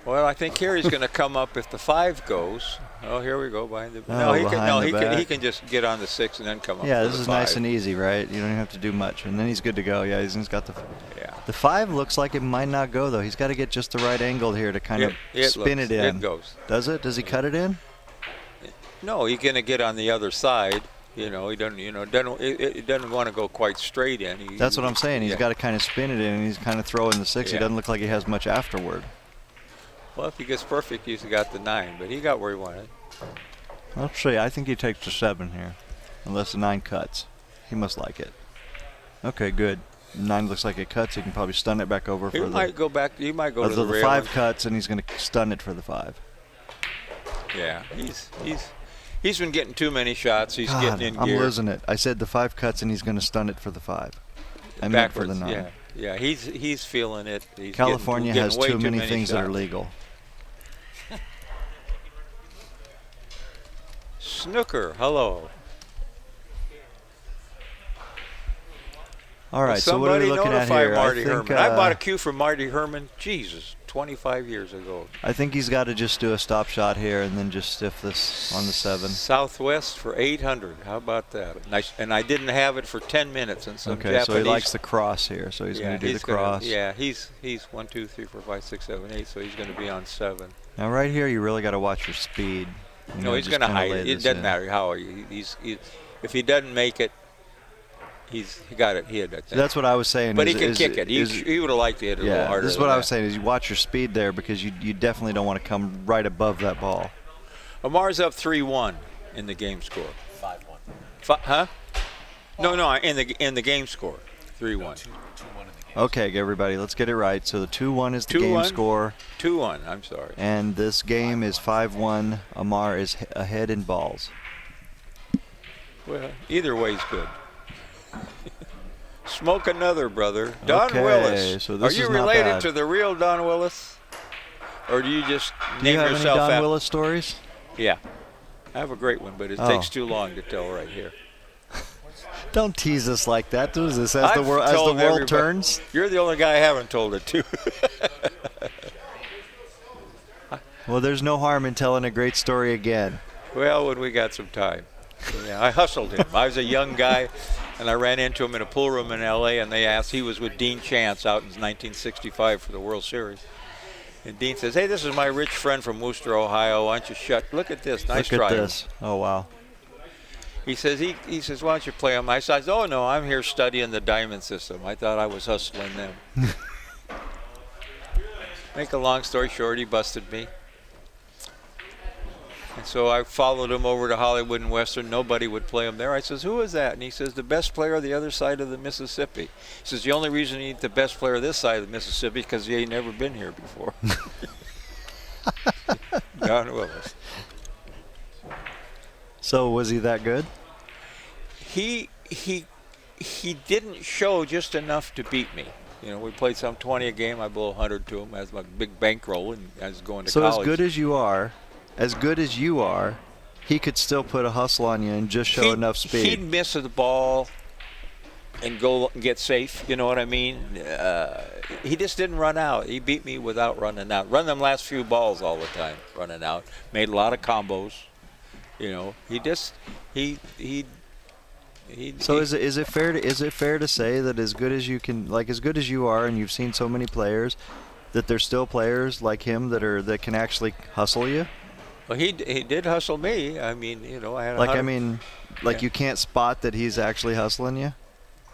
Well, I think here he's going to come up if the 5 goes. Oh, here we go behind the. He can just get on the 6 and then come up. Yeah, for this the is 5. nice and easy, right? You don't even have to do much, and then he's good to go. Yeah, he's got the. Yeah. The 5 looks like it might not go though. He's got to get just the right angle here to kind of spin it in. It goes. Does it? Does he cut it in? No, he's going to get on the other side. He doesn't. It doesn't want to go quite straight in. That's what I'm saying. He's got to kind of spin it in, and he's kind of throwing the 6. Yeah. He doesn't look like he has much afterward. Well, if he gets perfect, he's got the 9, but he got where he wanted. I'll show you. I think he takes the 7 here, unless the 9 cuts. He must like it. Okay, good. 9 looks like it cuts. He can probably stun it back over He for might go back. He might go to the the rail. 5 cuts, and he's going to stun it for the 5. Yeah, he's been getting too many shots. He's getting in I'm gear. losing it. I said the 5 cuts, and he's going to stun it for the 5. I meant for the 9. Yeah. He's feeling it. He's California getting has way too many things that are shots. legal. Snooker, hello. All right, so what are we looking at Somebody here? notify Marty I think, Herman. I bought a cue from Marty Herman, 25 years ago. I think he's got to just do a stop shot here and then just stiff this on the 7. Southwest for 800. How about that? Nice. And I didn't have it for 10 minutes. And some Okay, Japanese, so he likes the cross here, so he's going to do the cross. He's 1, 2, 3, 4, 5, 6, 7, 8. So he's going to be on 7. Now right here, you really got to watch your speed. No, he's going to hide it. It doesn't matter how if he doesn't make it, he got it hit. I think. So that's what I was saying. But he can kick it. He would have liked to hit it a little harder. This is what I was saying. Is you watch your speed there because you definitely don't want to come right above that ball. Amar's up 3-1 in the game score. 5-1. Huh? No, in the game score, 3-1. Okay, everybody, let's get it right. So the 2-1 is the game score. 2-1. I'm sorry. And this game is 5-1. Amar is ahead in balls. Well, either way's good. Smoke another, brother. Don Okay, Willis. so this Are you is not related bad. to the real Don Willis? Or do you just Do you name have any yourself Don after? Willis stories? Yeah. I have a great one, but it takes too long to tell right here. Don't tease us like that. What is this? As the I've world told everybody- turns? You're the only guy I haven't told it to. Well, there's no harm in telling a great story again. Well, when we got some time. Yeah, I hustled him. I was a young guy, and I ran into him in a pool room in L.A., and they asked, he was with Dean Chance out in 1965 for the World Series. And Dean says, hey, this is my rich friend from Wooster, Ohio. Why don't you look at this. Nice try. Look at this. Oh, wow. He says, he says, why don't you play him? I said, oh, no, I'm here studying the diamond system. I thought I was hustling them. Make a long story short, he busted me. And so I followed him over to Hollywood and Western. Nobody would play him there. I says, who is that? And he says, the best player on the other side of the Mississippi. He says, the only reason you need the best player this side of the Mississippi is because he ain't never been here before. Don Willis. So was he that good? He didn't show just enough to beat me. You know, we played some 20 a game. I blew 100 to him as my big bankroll, and I was going to college. So as good as you are, he could still put a hustle on you and just show enough speed. He'd miss the ball and go and get safe. You know what I mean? He just didn't run out. He beat me without running out. Run them last few balls all the time, running out. Made a lot of combos. You know, So is it fair to say that as good as you are, and you've seen so many players, that there's still players like him that can actually hustle you? Well, he did hustle me. I mean, you know, I had yeah. You can't spot that he's actually hustling you.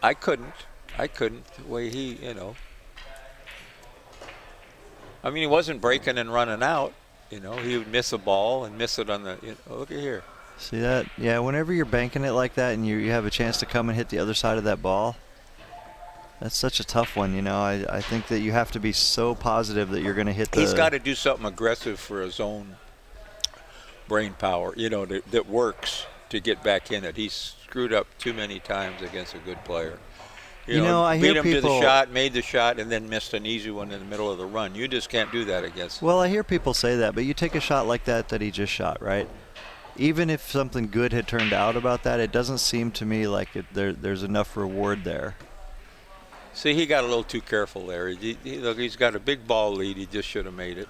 I couldn't. The way he, you know. I mean, he wasn't breaking and running out. You know, he would miss a ball and miss it on the. You know, look at here. See that? Yeah, whenever you're banking it like that and you have a chance to come and hit the other side of that ball, that's such a tough one, you know. I think that you have to be so positive that you're going to hit the... He's got to do something aggressive for his own brain power, you know, that works to get back in it. He's screwed up too many times against a good player. You know, I hear beat him people, to the shot, made the shot, and then missed an easy one in the middle of the run. You just can't do that against him. Well, I hear people say that, but you take a shot like that he just shot, right? Even if something good had turned out about that, it doesn't seem to me like there's enough reward there. See, he got a little too careful there. Look, he's got a big ball lead. He just should have made it.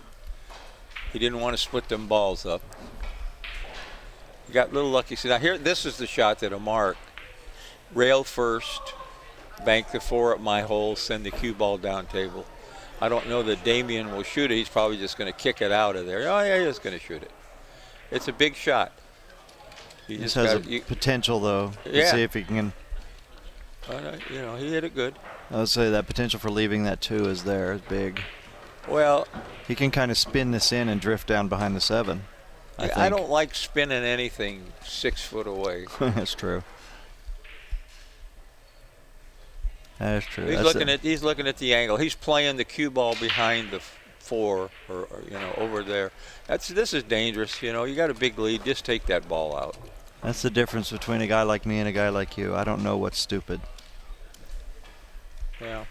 He didn't want to split them balls up. He got a little lucky. See, now here, this is the shot that Amar rail first, bank the 4 at my hole, send the cue ball down table. I don't know that Damian will shoot it. He's probably just going to kick it out of there. Oh, yeah, he's going to shoot it. It's a big shot. He just has potential, though, to see if he can. You know, he hit it good. I would say that potential for leaving that 2 is there, is big. Well, he can kind of spin this in and drift down behind the 7. I don't like spinning anything 6 foot away. That's true. That's true. He's looking at the angle. He's playing the cue ball behind the 4, or you know, over there. This is dangerous. You know, you got a big lead. Just take that ball out. That's the difference between a guy like me and a guy like you. I don't know what's stupid. Yeah.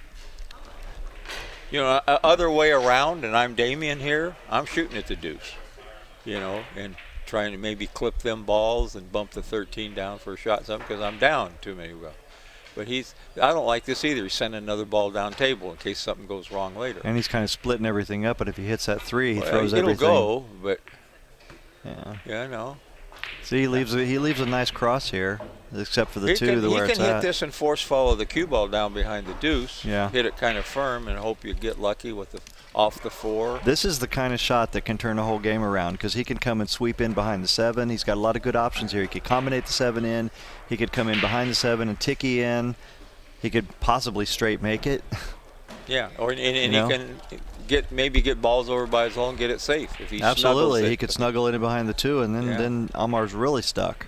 You know, other way around, and I'm Damian here. I'm shooting at the deuce. You know, and trying to maybe clip them balls and bump the 13 down for a shot, something, because I'm down too many. But I don't like this either. He's sending another ball down table in case something goes wrong later. And he's kind of splitting everything up, but if he hits that 3, he throws it'll everything. It'll go, but yeah, I know. See, he leaves a nice cross here, except for the 2 where it's at. He can hit this and force follow the cue ball down behind the deuce. Yeah. Hit it kind of firm and hope you get lucky with off the 4. This is the kind of shot that can turn a whole game around, because he can come and sweep in behind the 7. He's got a lot of good options here. He could combinate the 7 in. He could come in behind the 7 and ticky in. He could possibly straight make it. Yeah, and he can maybe get balls over by his hole and get it safe if he absolutely. He could snuggle in behind the 2, and then Amar's really stuck.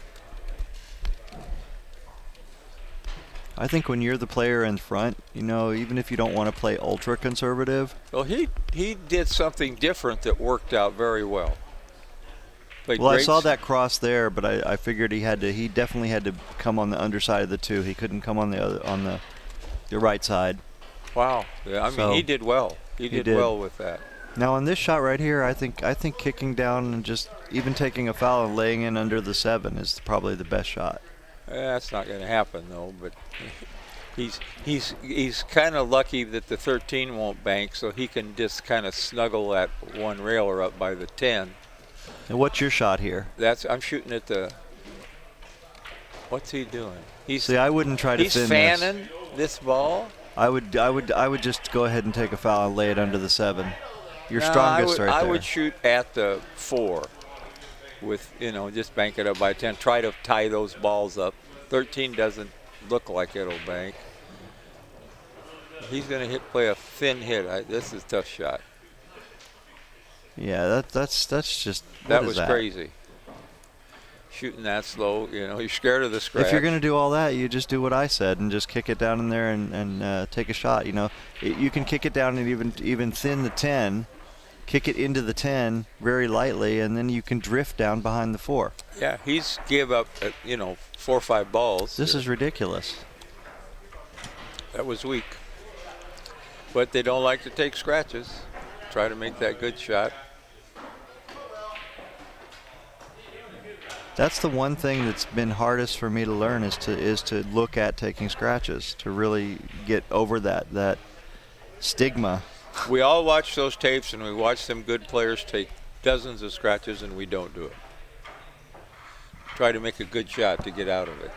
I think when you're the player in front, you know, even if you don't want to play ultra conservative. Well, he did something different that worked out very well. Well, I saw that cross there, but I figured he definitely had to come on the underside of the 2. He couldn't come on the right side. Wow. Yeah, I mean, he did well. He did well with that. Now on this shot right here, I think kicking down and just even taking a foul and laying in under the 7 is probably the best shot. That's not going to happen though, but he's kind of lucky that the 13 won't bank, so he can just kind of snuggle that 1 railer up by the 10. And what's your shot here? I'm shooting at the. What's he doing? See, I wouldn't try to. He's fanning this ball. I would just go ahead and take a foul and lay it under the 7. You're strongest right there. I would shoot at the 4, with just bank it up by 10. Try to tie those balls up. 13 doesn't look like it'll bank. He's going to play a thin hit. This is a tough shot. Yeah, that's just. That was crazy. Shooting that slow, you're scared of the scratch. If you're going to do all that, you just do what I said and just kick it down in there and take a shot. You can kick it down and even thin the 10 kick it into the 10 very lightly, and then you can drift down behind the 4. Yeah, he's give up, 4 or 5 balls. This is ridiculous. That was weak. But they don't like to take scratches. Try to make that good shot. That's the one thing that's been hardest for me to learn is to look at taking scratches, to really get over that stigma. We all watch those tapes, and we watch them good players take dozens of scratches, and we don't do it. Try to make a good shot to get out of it.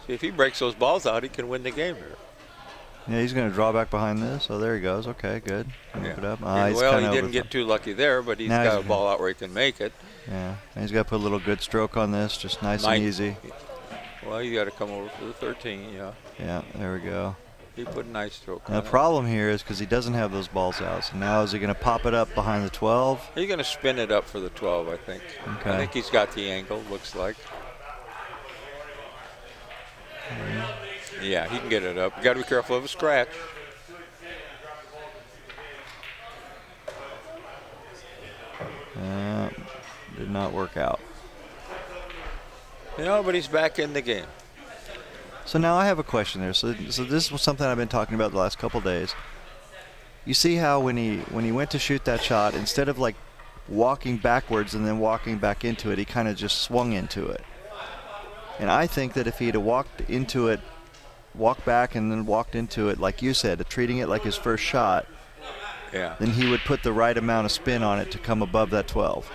See, if he breaks those balls out, he can win the game here. Yeah, he's going to draw back behind this. So there he goes. Okay, good. Yeah. It up. Well, he didn't get too lucky there, but he's got a ball out where he can make it. Yeah, and he's got to put a little good stroke on this, just nice and easy. Well, you got to come over for the 13, yeah. Yeah, there we go. He put a nice stroke on Now, the problem here is because he doesn't have those balls out. So now is he going to pop it up behind the 12? He's going to spin it up for the 12, I think. Okay. I think he's got the angle, looks like. Yeah, he can get it up. You got to be careful of a scratch. Did not work out. But he's back in the game. So now I have a question there. So this was something I've been talking about the last couple days. You see how when he went to shoot that shot, instead of like walking backwards and then walking back into it, he kind of just swung into it. And I think that if he'd have walked into it, walked back and then walked into it, like you said, treating it like his first shot, yeah, then he would put the right amount of spin on it to come above that 12.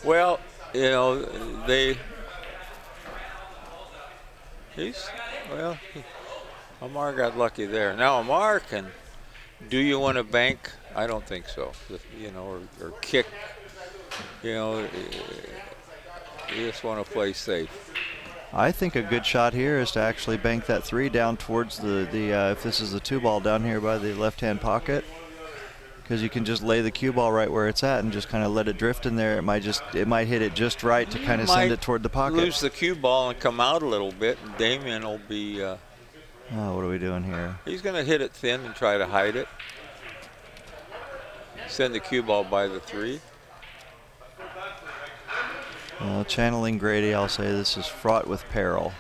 Well, Amar got lucky there. Now Amar can. Do you want to bank? I don't think so. Or kick. You just want to play safe. I think a good shot here is to actually bank that 3 down towards the if this is the 2 ball down here by the left-hand pocket, because you can just lay the cue ball right where it's at and just kind of let it drift in there. It might hit it just right to kind of send it toward the pocket. Lose the cue ball and come out a little bit, and Damian will be. What are we doing here? He's going to hit it thin and try to hide it. Send the cue ball by the 3. Channeling Grady, I'll say this is fraught with peril.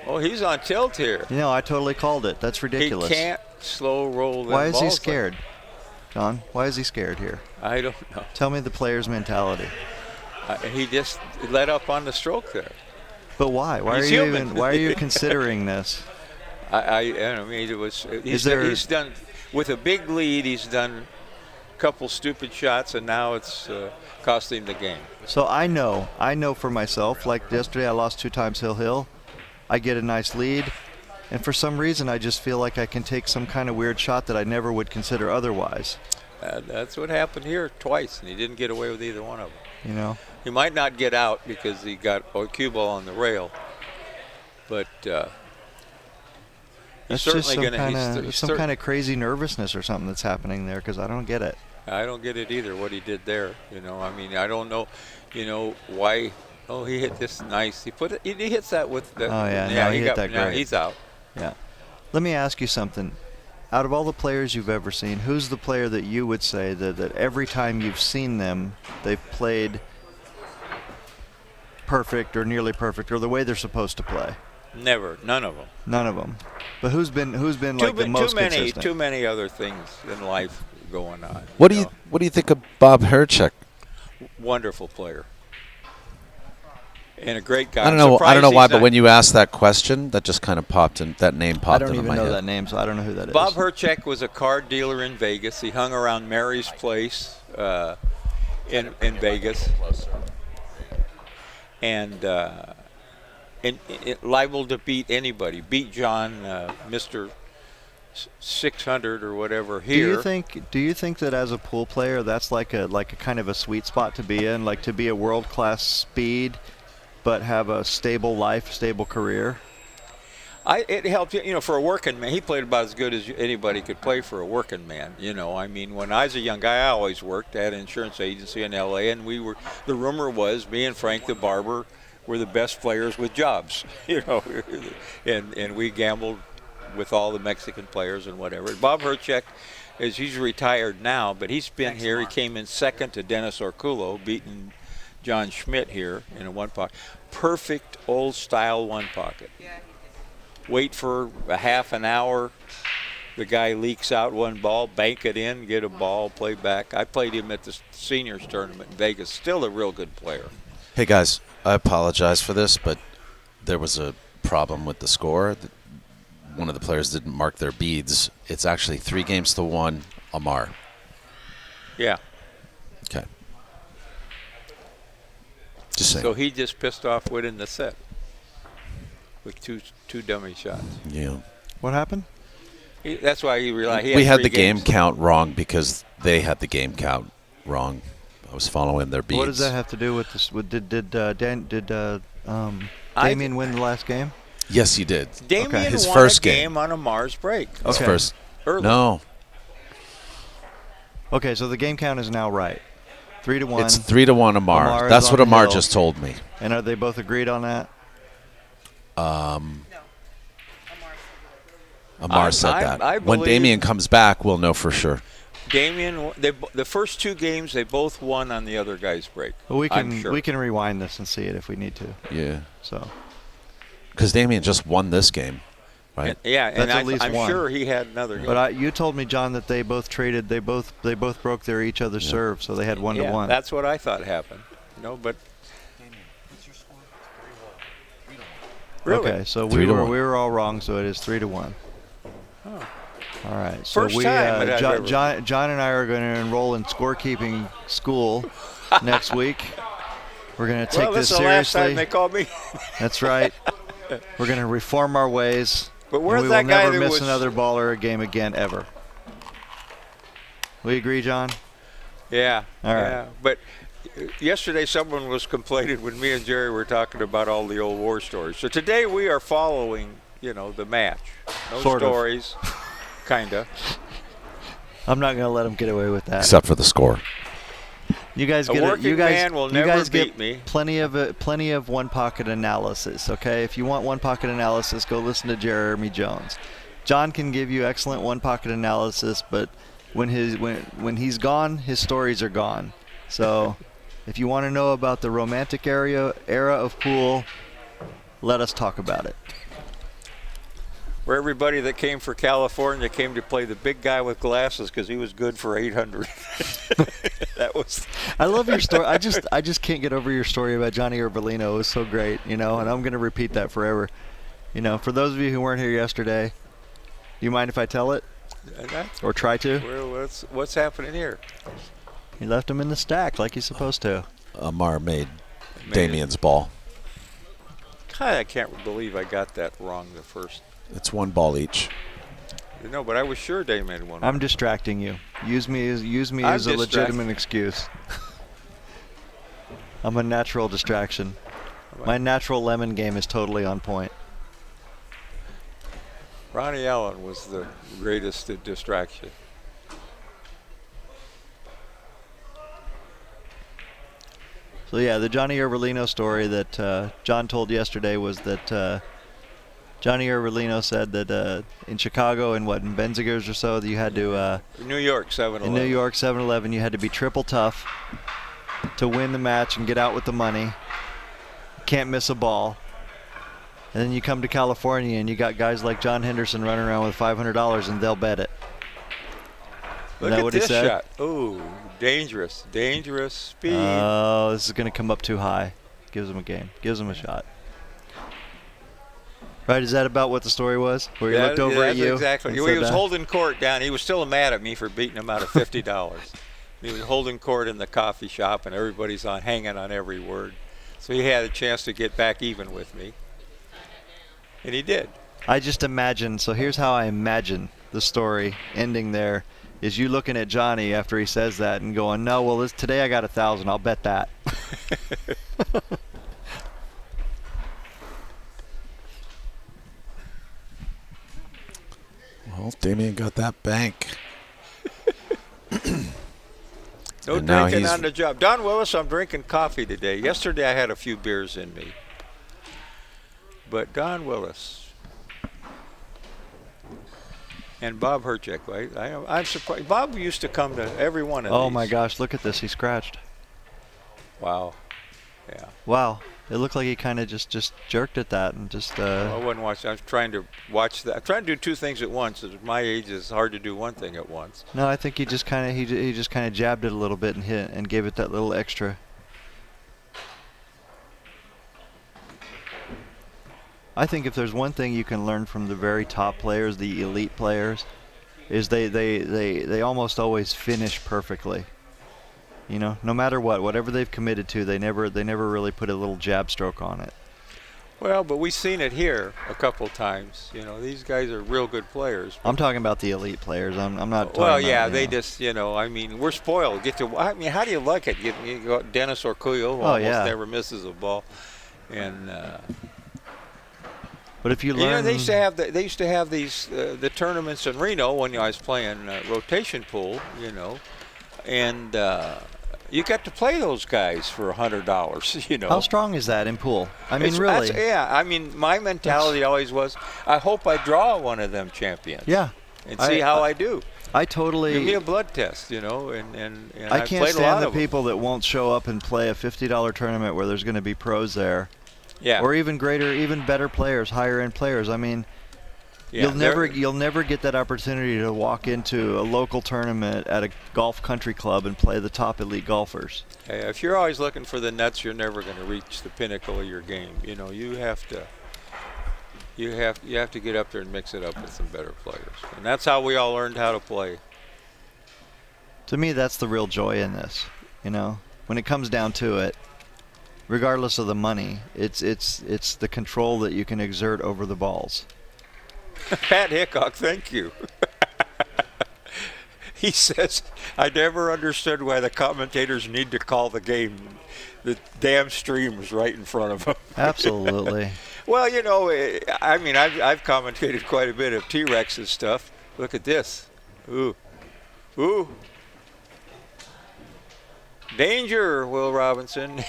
Oh, he's on tilt here. I totally called it. That's ridiculous. He can't slow roll them Why is he balls scared? John, why is he scared here? I don't know. Tell me the player's mentality. He just let up on the stroke there. But why? Why are you considering this? He's done with a big lead. He's done a couple stupid shots, and now it's cost him the game. So I know for myself. Like yesterday, I lost 2 times Hill. I get a nice lead, and for some reason, I just feel like I can take some kind of weird shot that I never would consider otherwise. That's what happened here twice, and he didn't get away with either one of them. He might not get out because he got a cue ball on the rail, but he's certainly going to. Some kind of crazy nervousness or something that's happening there, because I don't get it. I don't get it either. What he did there, I don't know, why. Oh, he hit this nice. He hits that with the. Oh yeah, he hit that great. He's out. Yeah. Let me ask you something. Out of all the players you've ever seen, who's the player that you would say that every time you've seen them, they've played perfect or nearly perfect or the way they're supposed to play? Never. None of them. None of them. But who's been like the most consistent? Too many other things in life going on. What do you think of Bob Herchek? Wonderful player. And a great guy. I don't know why, but when you asked that question, that just kind of popped in. That name popped into my head. I don't even know that name, so I don't know who that is. Bob Herchek was a card dealer in Vegas. He hung around Mary's place in Vegas, and liable to beat anybody. Beat John, Mr. 600 or whatever here. Do you think that as a pool player, that's like a kind of a sweet spot to be in, like to be a world-class speed, but have a stable life, stable career? It helped, for a working man. He played about as good as anybody could play for a working man. When I was a young guy, I always worked at an insurance agency in L.A., and the rumor was me and Frank the barber were the best players with jobs, and we gambled with all the Mexican players and whatever. Bob Herchek he's retired now, but he's been here. He came in second to Dennis Orculo, beating John Schmidt here in a one pocket. Perfect old style one pocket. Wait for a half an hour. The guy leaks out one ball, bank it in, get a ball, play back. I played him at the seniors tournament in Vegas. Still a real good player. Hey guys, I apologize for this, but there was a problem with the score. One of the players didn't mark their beads. It's actually 3-1 Amar. Yeah. Okay. Just saying. So he just pissed off winning the set with two dummy shots. Yeah. What happened? That's why he realized We had the games. game count wrong because they had the game count wrong. I was following their beads. What does that have to do with this? Did Damian win the last game? Yes, he did. Damian His won first a game on a Mars break. His Okay. first. Early. No, Okay, so the game count is now right. 3-1. it's 3-1 Amar. Amar is That's on what the Amar hill. just told me. And are they both agreed on that? Amar said that. I When believe- Damian comes back, we'll know for sure. Damian, the first two games they both won on the other guy's break. Well, we I'm can sure. we can rewind this and see it if we need to. Yeah. So Because Damian just won this game, right? Yeah, and That's at least I'm one. sure he had another game. But you told me, John, that they both traded. They both broke their each other's serve, so they had 1-1. That's what I thought happened. But really, Okay, so 3-1. we were all wrong. So it is 3-1. All right. So First time that I've ever- John and I are going to enroll in scorekeeping school next week. We're going to take well, this this is the last time seriously. they called me. That's right. We're going to reform our ways. But and where's we that will guy never that miss was another ball or a game again ever. We agree, John? Yeah. All right. Yeah. But yesterday someone was complaining when me and Jerry were talking about all the old war stories. So today we are following, the match. No Sort of. stories. Kinda. I'm not going to let him get away with that. Except for the score. You guys A get working you guys, man will you never guys beat get me. plenty of one pocket analysis. Okay, if you want one pocket analysis, go listen to Jeremy Jones. John can give you excellent one pocket analysis, but when he's gone, his stories are gone. So, if you want to know about the romantic era of pool, let us talk about it. Where everybody that came for California came to play the big guy with glasses because he was good for 800. That was. I love your story. I just can't get over your story about Johnny Urbalino. It was so great, and I'm going to repeat that forever. For those of you who weren't here yesterday, do you mind if I tell it or try to? Well, what's happening here? He left him in the stack like he's supposed to. Amar made Damian's ball. God, I can't believe I got that wrong the first. It's 1 ball each. No, but I was sure Damian won. I'm distracting you. Use me as a legitimate excuse. I'm a natural distraction. My natural lemon game is totally on point. Ronnie Allen was the greatest distraction. So yeah, the Johnny Urbalino story that John told yesterday was that Johnny Urbalino said that in Chicago and in Benzigers or so, that you had to New York 7-Eleven. in New York 7-Eleven, you had to be triple tough to win the match and get out with the money. Can't miss a ball. And then you come to California and you got guys like John Henderson running around with $500 and they'll bet it. Look that at what he this said? shot. Ooh, dangerous speed. Oh, this is going to come up too high. Gives him a game. Gives him a shot. Right, is that about what the story was? Where he looked over at you? Exactly. and He said was that? holding court down. He was still mad at me for beating him out of $50. He was holding court in the coffee shop, and everybody's hanging on every word. So he had a chance to get back even with me. And he did. I just imagine, so here's how I imagine the story ending there, is you looking at Johnny after he says that and going, no, well, today I got 1,000. I'll bet that. Well, Damian got that bank. No And now drinking he's- on the job. Don Willis, I'm drinking coffee today. Yesterday I had a few beers in me. But Don Willis, And Bob Herchek, right? I'm surprised. Bob used to come to every one of these. Oh my gosh, look at this. He scratched. Wow. Yeah. Wow. It looked like he kind of just jerked at that and just. I wasn't watching. I was trying to watch that. I'm trying to do two things at once. At my age, it's hard to do one thing at once. No, I think he just kind of he just kind of jabbed it a little bit and hit and gave it that little extra. I think if there's one thing you can learn from the very top players, the elite players, is they almost always finish perfectly. You know, no matter whatever they've committed to, they never really put a little jab stroke on it. Well, but we've seen it here a couple times. You know, these guys are real good players. I'm talking about the elite players. I'm not talking Well, about, yeah, you they know. just, you know, I mean, we're spoiled. I mean, how do you like it? You go Dennis Orcuyo, who Oh, almost yeah. never misses a ball, and But if you you know, learn, they used to have these the tournaments in Reno when I was playing rotation pool, you know, and you got to play those guys for $100, you know. how strong is that in pool? I mean, It's- really? yeah, I mean, my mentality always was, I hope I draw one of them champions. Yeah. And see how I do. I totally. Give me a blood test, you know, and I I've can't played a lot stand the of them. people that won't show up and play a $50 tournament where there's going to be pros there, Yeah. or even better players, higher end players. I mean, Yeah, you'll never get that opportunity to walk into a local tournament at a golf country club and play the top elite golfers. If you're always looking for the nuts, you're never going to reach the pinnacle of your game. You know, you have to get up there and mix it up with some better players, and that's how we all learned how to play. To me, that's the real joy in this. You know, when it comes down to it, regardless of the money, it's the control that you can exert over the balls. Pat Hickok, thank you. He says, I never understood why the commentators need to call the game. The damn stream is right in front of them. Absolutely. Well, you know, I mean, I've commentated quite a bit of T-Rex's stuff. Look at this. Ooh. Ooh. Danger, Will Robinson.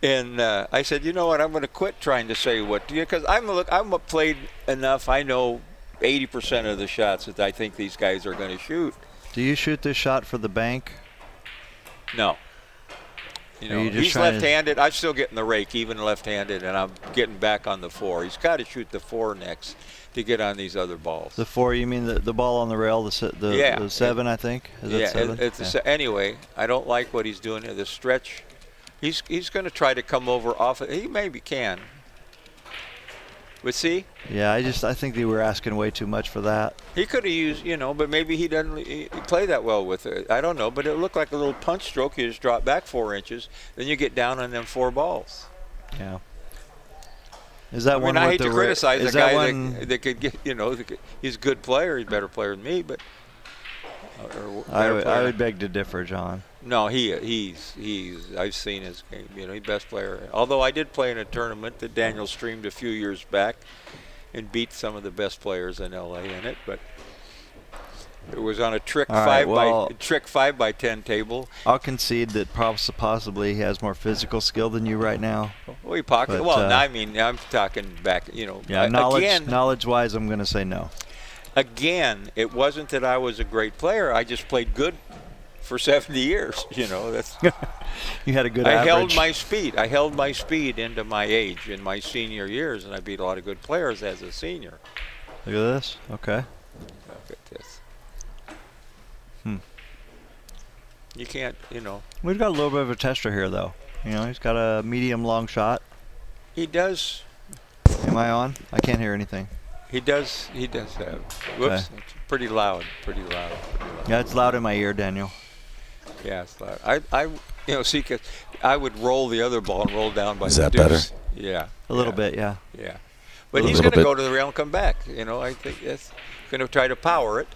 And I said, you know what, I'm going to quit trying to say what, because I'm played enough. I know 80% of the shots that I think these guys are going to shoot. Do you shoot this shot for the bank? No. You know, you just he's trying to- left-handed. I'm still getting the rake, even left-handed, and I'm getting back on the 4. He's got to shoot the 4 next to get on these other balls. The 4, you mean the ball on the rail, the 7, I think? Is it 7? Anyway, I don't like what he's doing here. The stretch, he's going to try to come over off it. He maybe can. But see? Yeah, I think they were asking way too much for that. He could have used, you know, but maybe he doesn't play that well with it. I don't know, but it looked like a little punch stroke. You just drop back 4 inches, then you get down on them 4 balls. Yeah. Is that I mean, one? I with hate the to criticize a is that guy one? that could get, you know, he's a good player. He's a better player than me, but. I would beg to differ, John. No, he's I've seen his game. You know, he's best player. Although I did play in a tournament that Daniel streamed a few years back, and beat some of the best players in LA in it. But it was on a trick 5 by 10 table. I'll concede that possibly he has more physical skill than you right now. Well, he pocket. But, Well, I mean, I'm talking back. You know, Yeah, knowledge-wise, I'm going to say no. Again, it wasn't that I was a great player. I just played good for 70 years. You know, that's. You had a good I average. held my speed. I held my speed into my age in my senior years, and I beat a lot of good players as a senior. Look at this. Okay. Look at this. You can't, you know. We've got a little bit of a tester here, though. You know, he's got a medium-long shot. He does. Am I on? I can't hear anything. He does have. Whoops. Okay. It's pretty loud. Pretty loud. Yeah, it's loud in my ear, Daniel. Yeah, it's loud. I you know, see, 'cause I would roll the other ball and roll down by Is the that deuce. better? Yeah. A little bit, yeah. Yeah. But A he's little going to bit. go to the rail and come back. You know, I think that's going to try to power it.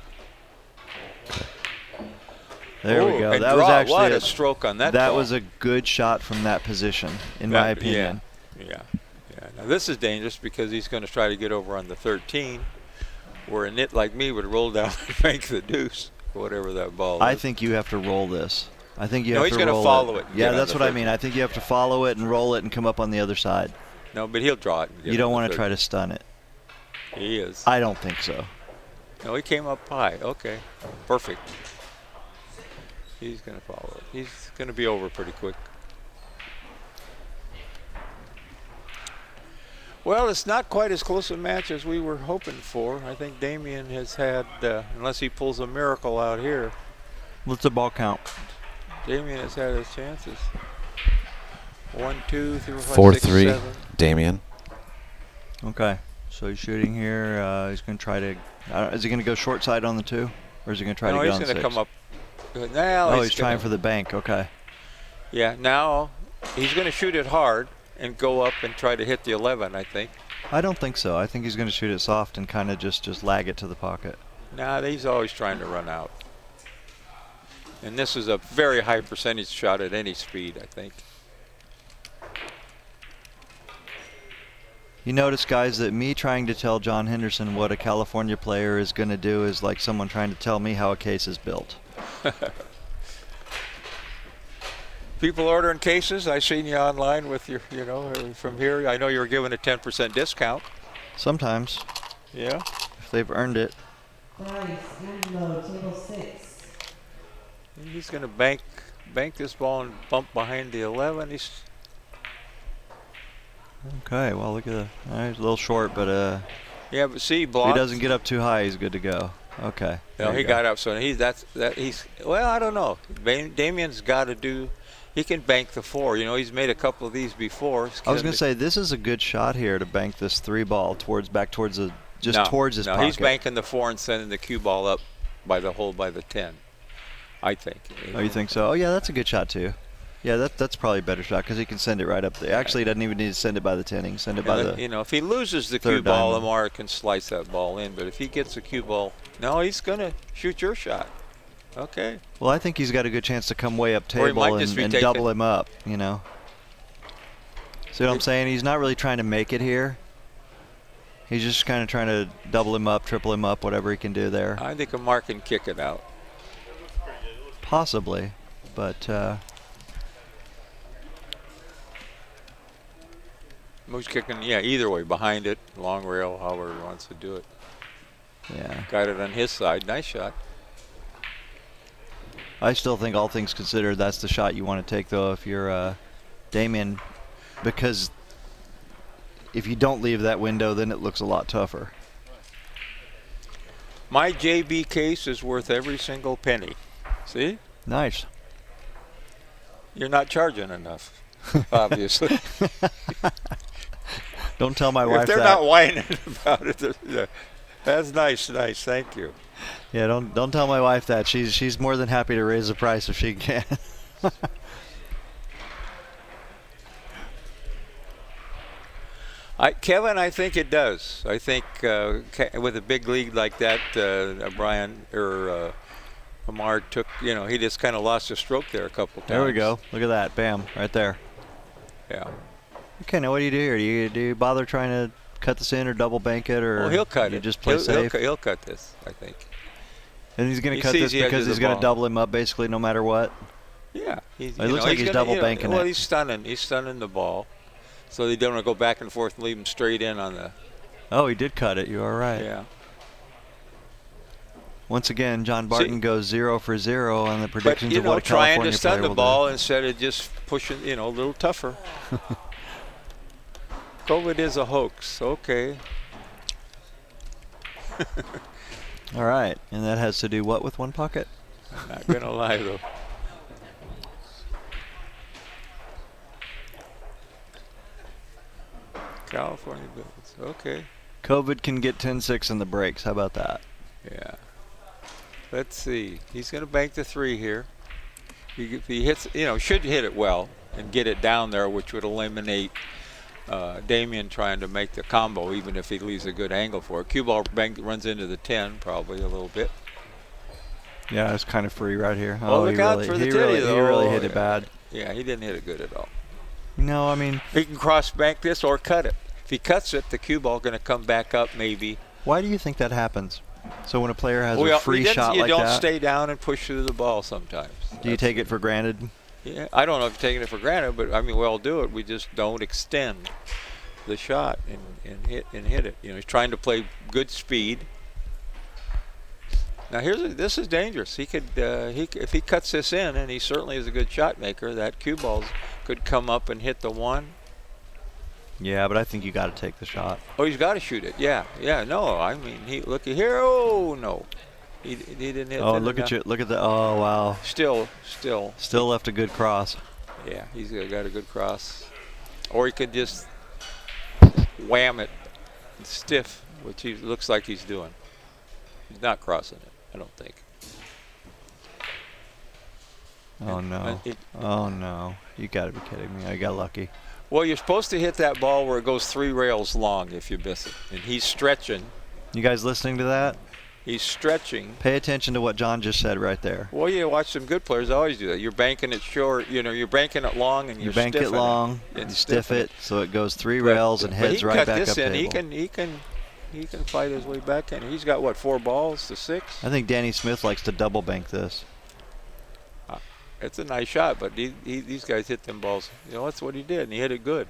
There we Oh, go. and That draw. was actually What a stroke on that that ball. was a good shot from that position, in my opinion. Yeah. Now this is dangerous because he's going to try to get over on the 13, where a nit like me would roll down and make the deuce, whatever that ball is. I think you have to roll this. I think you No, have he's to gonna roll follow it and Yeah, get on that's the what I 13. mean. I think you have to follow it and roll it and come up on the other side. No, but he'll draw it. And get You don't on the want to try 13. to stun it. He is. I don't think so. No, he came up high. Okay, perfect. He's going to follow it. He's going to be over pretty quick. Well, it's not quite as close a match as we were hoping for. I think Damian has had, unless he pulls a miracle out here, What's the ball count? Damian has had his chances. 1, 2, 3, 4, 4, 5, 6, 3. 7. Damian. Okay. So he's shooting here. He's going to try to. Is he going to go short side on the 2, or is he going to try to No, get he's on going to 6? come up. Now Oh, he's trying for the bank. Okay. Yeah, now he's going to shoot it hard and go up and try to hit the 11, I think. I don't think so. I think he's going to shoot it soft and kind of just lag it to the pocket. Nah, he's always trying to run out. And this is a very high percentage shot at any speed, I think. You notice, guys, that me trying to tell John Henderson what a California player is going to do is like someone trying to tell me how a case is built. People ordering cases. I seen you online with your, from here. I know you were given a 10% discount. Sometimes, Yeah. if they've earned it. Nice, good low, table 6. And he's going to bank this ball and bump behind the 11. Okay, well, look at that. He's a little short, but Yeah, but see, if he blocked. doesn't get up too high, he's good to go. Okay. No, there he you got up. So he's well, I don't know. Damian's got to do. He can bank the 4. He's made a couple of these before. I was going to say, this is a good shot here to bank this 3 ball back towards the towards his no, pocket. he's banking the 4 and sending the cue ball up by the 10. I think. Oh, you think so? Oh, yeah, that's a good shot too. Yeah, that's probably a better shot because he can send it right up there. Actually, he doesn't even need to send it by the 10. He can send it by the. If he loses the cue third ball, diamond. Amar can slice that ball in. But if he gets the cue ball, no, he's gonna shoot your shot. Okay. Well, I think he's got a good chance to come way up Or he table might just be and taking- double him up. See what I'm saying? He's not really trying to make it here. He's just kind of trying to double him up, triple him up, whatever he can do there. I think Amar can kick it out. Possibly, but He's kicking, either way, behind it, long rail, however he wants to do it. yeah. Got it on his side. Nice shot. I still think, all things considered, that's the shot you want to take, though, if you're Damian, because if you don't leave that window, then it looks a lot tougher. My JB case is worth every single penny. See? Nice. You're not charging enough, obviously. Don't tell my wife If they're that. not whining about it, that's nice. Thank you. Yeah, don't tell my wife that. She's more than happy to raise the price if she can. Kevin, I think it does. I think with a big league like that, Brian or Amar took, he just kind of lost a stroke there a couple times. There we go. Look at that. Bam. Right there. Yeah. Okay, now what do you do here? Do you bother trying to cut this in or double bank it, or Well, he'll cut you it. just play safe? He'll cut this, I think. And he's going He to cut sees this the edge because of he's the going to ball. double him up basically no matter what. Yeah. It looks like he's double banking Well, it. he's stunning the ball. So they don't want to go back and forth and leave him straight in on the. Oh, he did cut it. You are right. Yeah. Once again, John Barton goes 0 for 0 on the But, predictions of what a trying California to stun player the will ball instead of just pushing, a little tougher. COVID is a hoax. Okay. do. All right, and that has to do what with one pocket? I'm not going to lie, though. California Billiards. Okay. COVID can get 10-6 in the breaks. How about that? Yeah. Let's see. He's going to bank the 3 here. If he hits, should hit it well and get it down there, which would eliminate Damian trying to make the combo, even if he leaves a good angle for it. Cue ball runs into the 10 probably a little bit. Yeah, it's kind of free right here. Oh, look out really, for the he titty, really, though. he really hit Yeah. it bad. Yeah, he didn't hit it good at all. No, I mean, He can cross bank this or cut it. If he cuts it, the cue ball going to come back up maybe. why do you think that happens? So when a player has Well, a free shot you like don't that, stay down and push through the ball sometimes. do you take it for granted? Yeah, I don't know if you're taking it for granted, but I mean, we all do it. We just don't extend the shot and hit it. He's trying to play good speed. Now this is dangerous. He could if he cuts this in, and he certainly is a good shot maker. That cue ball could come up and hit the 1. Yeah, but I think you got to take the shot. Oh, he's got to shoot it. Yeah. No, I mean, look at here. Oh no, he didn't hit. Oh, look at you! Look at the. Oh wow. Still left a good cross. Yeah, he's got a good cross. Or he could just wham it stiff, which he looks like he's doing. He's not crossing it, I don't think. Oh no. Oh no. You got to be kidding me. I got lucky. Well, you're supposed to hit that ball where it goes 3 rails long if you miss it. And he's stretching. You guys listening to that? He's stretching. Pay attention to what John just said right there. Well, you watch some good players always do that. You're banking it short, you're banking it long, and you bank it long, and stiff it so it goes 3 rails and heads right back up table. He can fight his way back in. He's got what, 4 balls to 6? I think Danny Smith likes to double bank this. It's a nice shot, but these guys hit them balls. That's what he did, and he hit it good.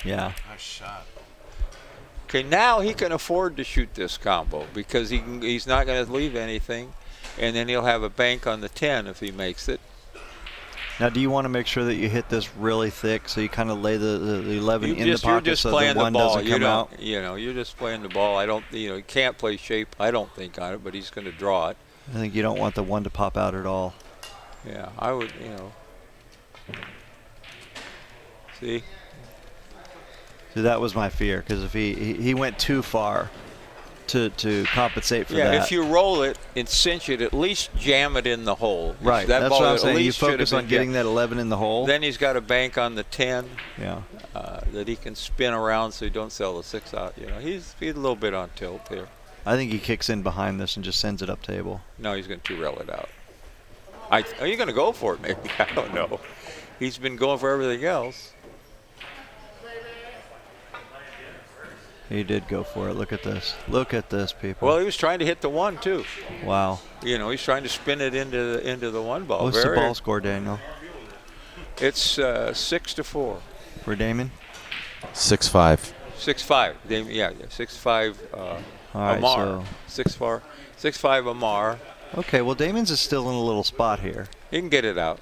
Yeah. Nice shot. Okay, now he can afford to shoot this combo because he's not going to leave anything, and then he'll have a bank on the 10 if he makes it. Now, do you want to make sure that you hit this really thick so you kind of lay the 11 in the pocket so the 1 doesn't come out? You're just playing the ball. I don't, you can't play shape, I don't think, on it, but he's going to draw it. I think you don't want the 1 to pop out at all. Yeah, I would, See? So that was my fear, because if he went too far to compensate for that. Yeah, if you roll it and cinch it, at least jam it in the hole. Right, that that's ball what I'm saying. You should have focus on getting that 11 in the hole. Then he's got a bank on the 10. Yeah. That he can spin around so he don't sell the 6 out. He's a little bit on tilt there. I think he kicks in behind this and just sends it up table. No, he's going to 2-rail it out. Are you going to go for it, maybe? I don't know. He's been going for everything else. He did go for it. Look at this. Look at this, people. Well, he was trying to hit the 1, too. Wow. He's trying to spin it into the 1 ball. What's the ball score, Daniel? It's 6-4. For Damon? 6-5. 6-5. Yeah, 6-5. Right, Amar. 6-5 Amar. Okay, well, Damon's is still in a little spot here. He can get it out.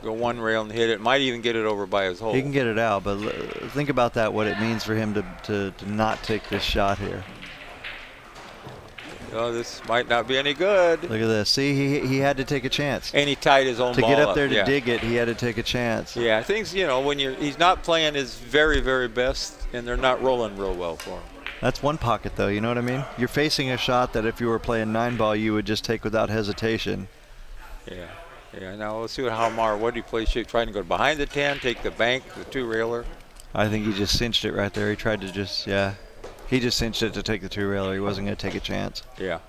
Go 1 rail and hit it. Might even get it over by his hole. He can get it out, but think about that, what it means for him to not take this shot here. This might not be any good. Look at this. See, he had to take a chance. And he tied his own ball to get up there to dig it, he had to take a chance. Yeah, things, when he's not playing his very, very best, and they're not rolling real well for him. That's one pocket, though. You know what I mean? You're facing a shot that if you were playing 9-ball, you would just take without hesitation. Yeah. Yeah. Now let's see what did he play shape? Trying to go behind the 10, take the bank, the 2-railer. I think he just cinched it right there. He tried to just, he just cinched it to take the 2-railer. He wasn't going to take a chance. Yeah.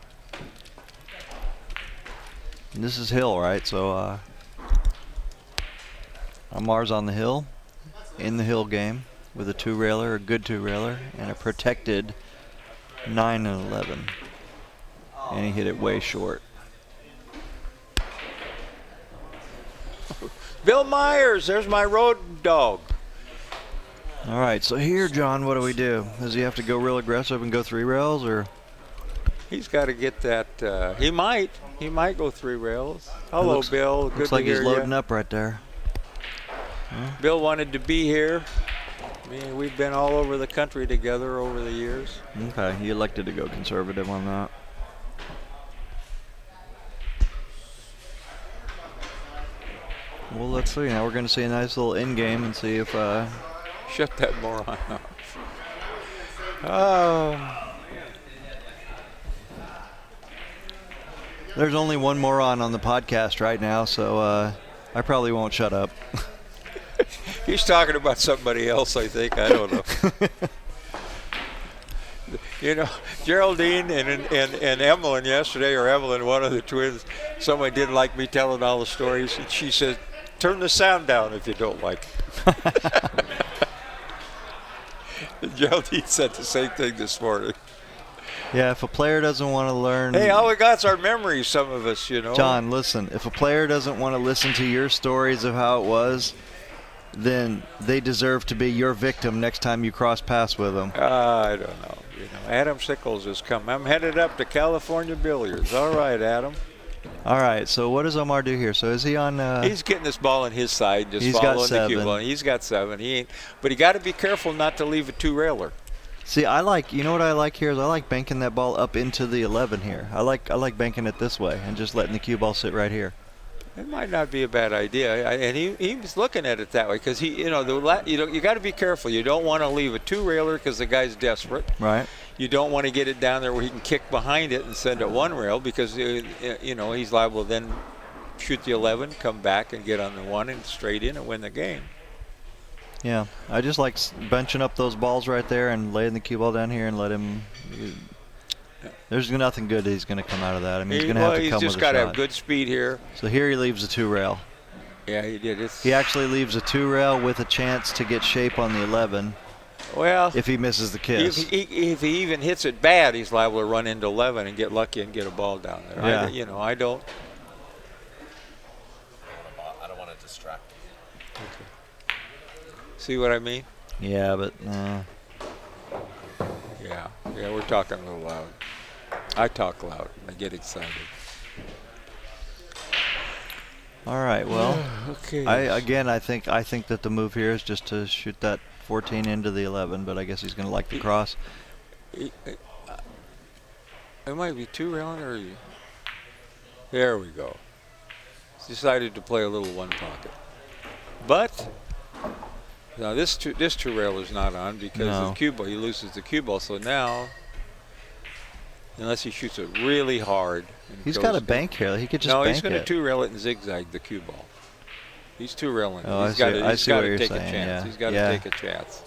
And this is hill, right? So Amar's on the hill, in the hill game, with a 2-railer, a good 2-railer, and a protected 9 and 11. And he hit it way short. Bill Myers, there's my road dog. All right, so here, John, what do we do? Does he have to go real aggressive and go 3 rails, or? He's got to get that. He might go 3 rails. Hello, Bill. Good looks to like hear he's loading ya. up right there. Bill wanted to be here. I mean, we've been all over the country together over the years. Okay, he elected to go conservative on that. Well, let's see. Now we're going to see a nice little end game and see if. Shut that moron off. Oh. There's only one moron on the podcast right now, so I probably won't shut up. He's talking about somebody else, I think. I don't know. Geraldine and Evelyn yesterday, or Evelyn, one of the twins, somebody didn't like me telling all the stories. And she said, turn the sound down if you don't like it. Geraldine said the same thing this morning. Yeah, if a player doesn't want to learn. Hey, all we got's our memories, some of us, John, listen, if a player doesn't want to listen to your stories of how it was, then they deserve to be your victim next time you cross paths with them. I don't know. You know, Adam Sickles has come. I'm headed up to California Billiards. All right, Adam. All right, so what does Omar do here? So is he on? He's getting this ball on his side, just He's got following the cue 7. ball. He's got 7. He ain't, but he got to be careful not to leave a 2-railer. See, I like. You know what I like here is I like banking that ball up into the 11 here. I like banking it this way and just letting the cue ball sit right here. It might not be a bad idea, and he was looking at it that way because you got to be careful. You don't want to leave a 2-railer because the guy's desperate. Right. You don't want to get it down there where he can kick behind it and send it 1 rail because he's liable to then shoot the 11, come back and get on the 1 and straight in and win the game. Yeah, I just like bunching up those balls right there and laying the cue ball down here and let him. There's nothing good he's going to come out of that. I mean, he's going to have to come with a shot. He's just got to have good speed here. So here he leaves a 2-rail. Yeah, he did. He actually leaves a 2-rail with a chance to get shape on the 11. Well, if he misses the kiss. If he even hits it bad, he's liable to run into 11 and get lucky and get a ball down there. Yeah. I don't. I don't want to distract him. Okay. See what I mean? Yeah, but. Yeah, we're talking a little loud. I talk loud. I get excited. All right. Well, okay. I think that the move here is just to shoot that 14 into the 11, but I guess he's going to like the cross. It might be 2-railing or. There we go. He's decided to play a little 1 pocket, but. Now this 2-rail is not on because of the cue ball. He loses the cue ball. So now, unless he shoots it really hard, he's got a bank here. He could just bank it. No, he's going to 2-rail it and zigzag the cue ball. He's 2-railing. Oh, he's got to take a saying, chance. yeah. He's got to take a chance.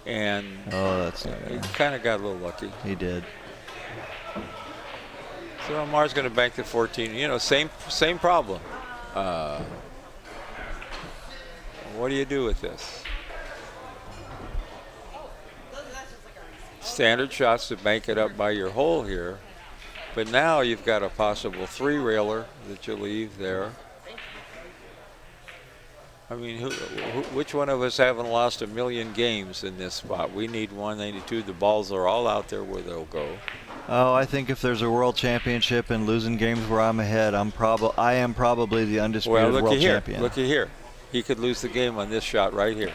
And he kind of got a little lucky. He did. So Amar's going to bank the 14. You know, same problem. What do you do with this? Standard shots to bank it up by your hole here, but now you've got a possible 3-railer that you leave there. I mean, which one of us haven't lost a million games in this spot? We need 192. The balls are all out there where they'll go. Oh, I think if there's a world championship and losing games where I'm ahead, I am probably the undisputed world champion. Looky here. He could lose the game on this shot right here.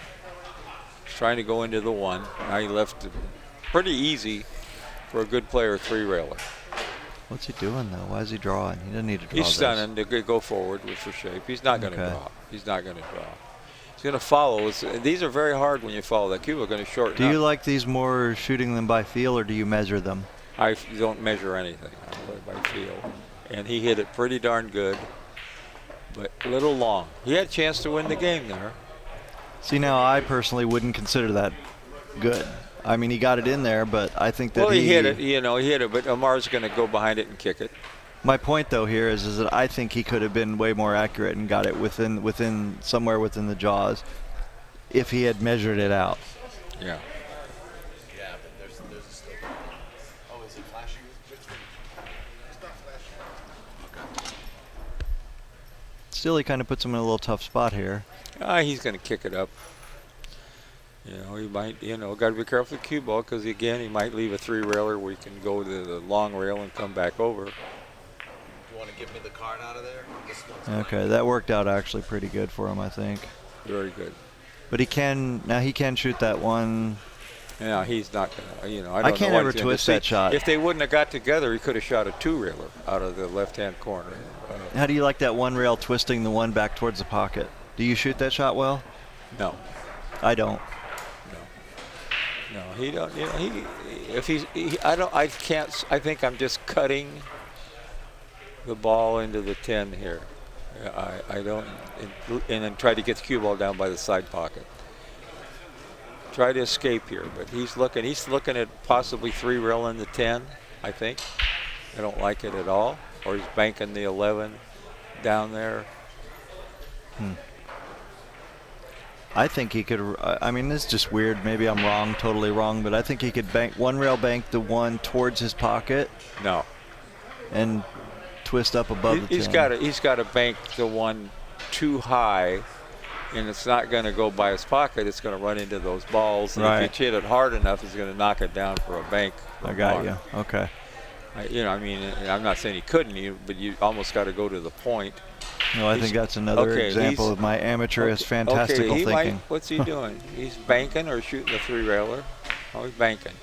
He's trying to go into the 1. Now he left it pretty easy for a good player 3-railer. What's he doing, though? Why is he drawing? He doesn't need to draw. He's stunning to go forward for shape. He's not going to draw. He's not going to draw. He's going to follow. These are very hard when you follow. The cue are going to shorten Do you like these more shooting them by feel, or do you measure them? I don't measure anything. I play by feel. And he hit it pretty darn good, but a little long. He had a chance to win the game there. See, now I personally wouldn't consider that good. I mean, he got it in there, but I think that he hit it. He hit it, but Amar's going to go behind it and kick it. My point, though, here is that I think he could have been way more accurate and got it within somewhere within the jaws if he had measured it out. Yeah. Yeah, but there's a still. Oh, is it flashing? It's not flashing. Okay. Still, he kind of puts him in a little tough spot here. He's going to kick it up. He might, got to be careful with the cue ball because, again, he might leave a 3-railer where he can go to the long rail and come back over. You want to give me the card out of there? Okay, that worked out actually pretty good for him, I think. Very good. But he can shoot that 1. Yeah, he's not going to, I can't ever twist that shot. If they wouldn't have got together, he could have shot a 2-railer out of the left-hand corner. How do you like that 1-rail twisting the 1 back towards the pocket? Do you shoot that shot well? No. I don't. No, he don't. I think I'm just cutting the ball into the 10 here. I don't, and then try to get the cue ball down by the side pocket. Try to escape here, but he's looking at possibly 3-railing the 10. I think. I don't like it at all. Or he's banking the 11 down there. I think he could. I mean, this is just weird. Maybe I'm wrong, totally wrong, but I think he could 1-rail bank the 1 towards his pocket. No. And twist up above the 10. He's got to bank the 1 too high and it's not going to go by his pocket. It's going to run into those balls. And Right. if you hit it hard enough, it's going to knock it down for a bank. I got you. Okay. I mean, I'm not saying he couldn't, but you almost got to go to the point. No, I think that's another okay, example of my amateurist fantastical okay, thinking. What's he doing? He's banking or shooting the 3-railer? Oh, he's banking.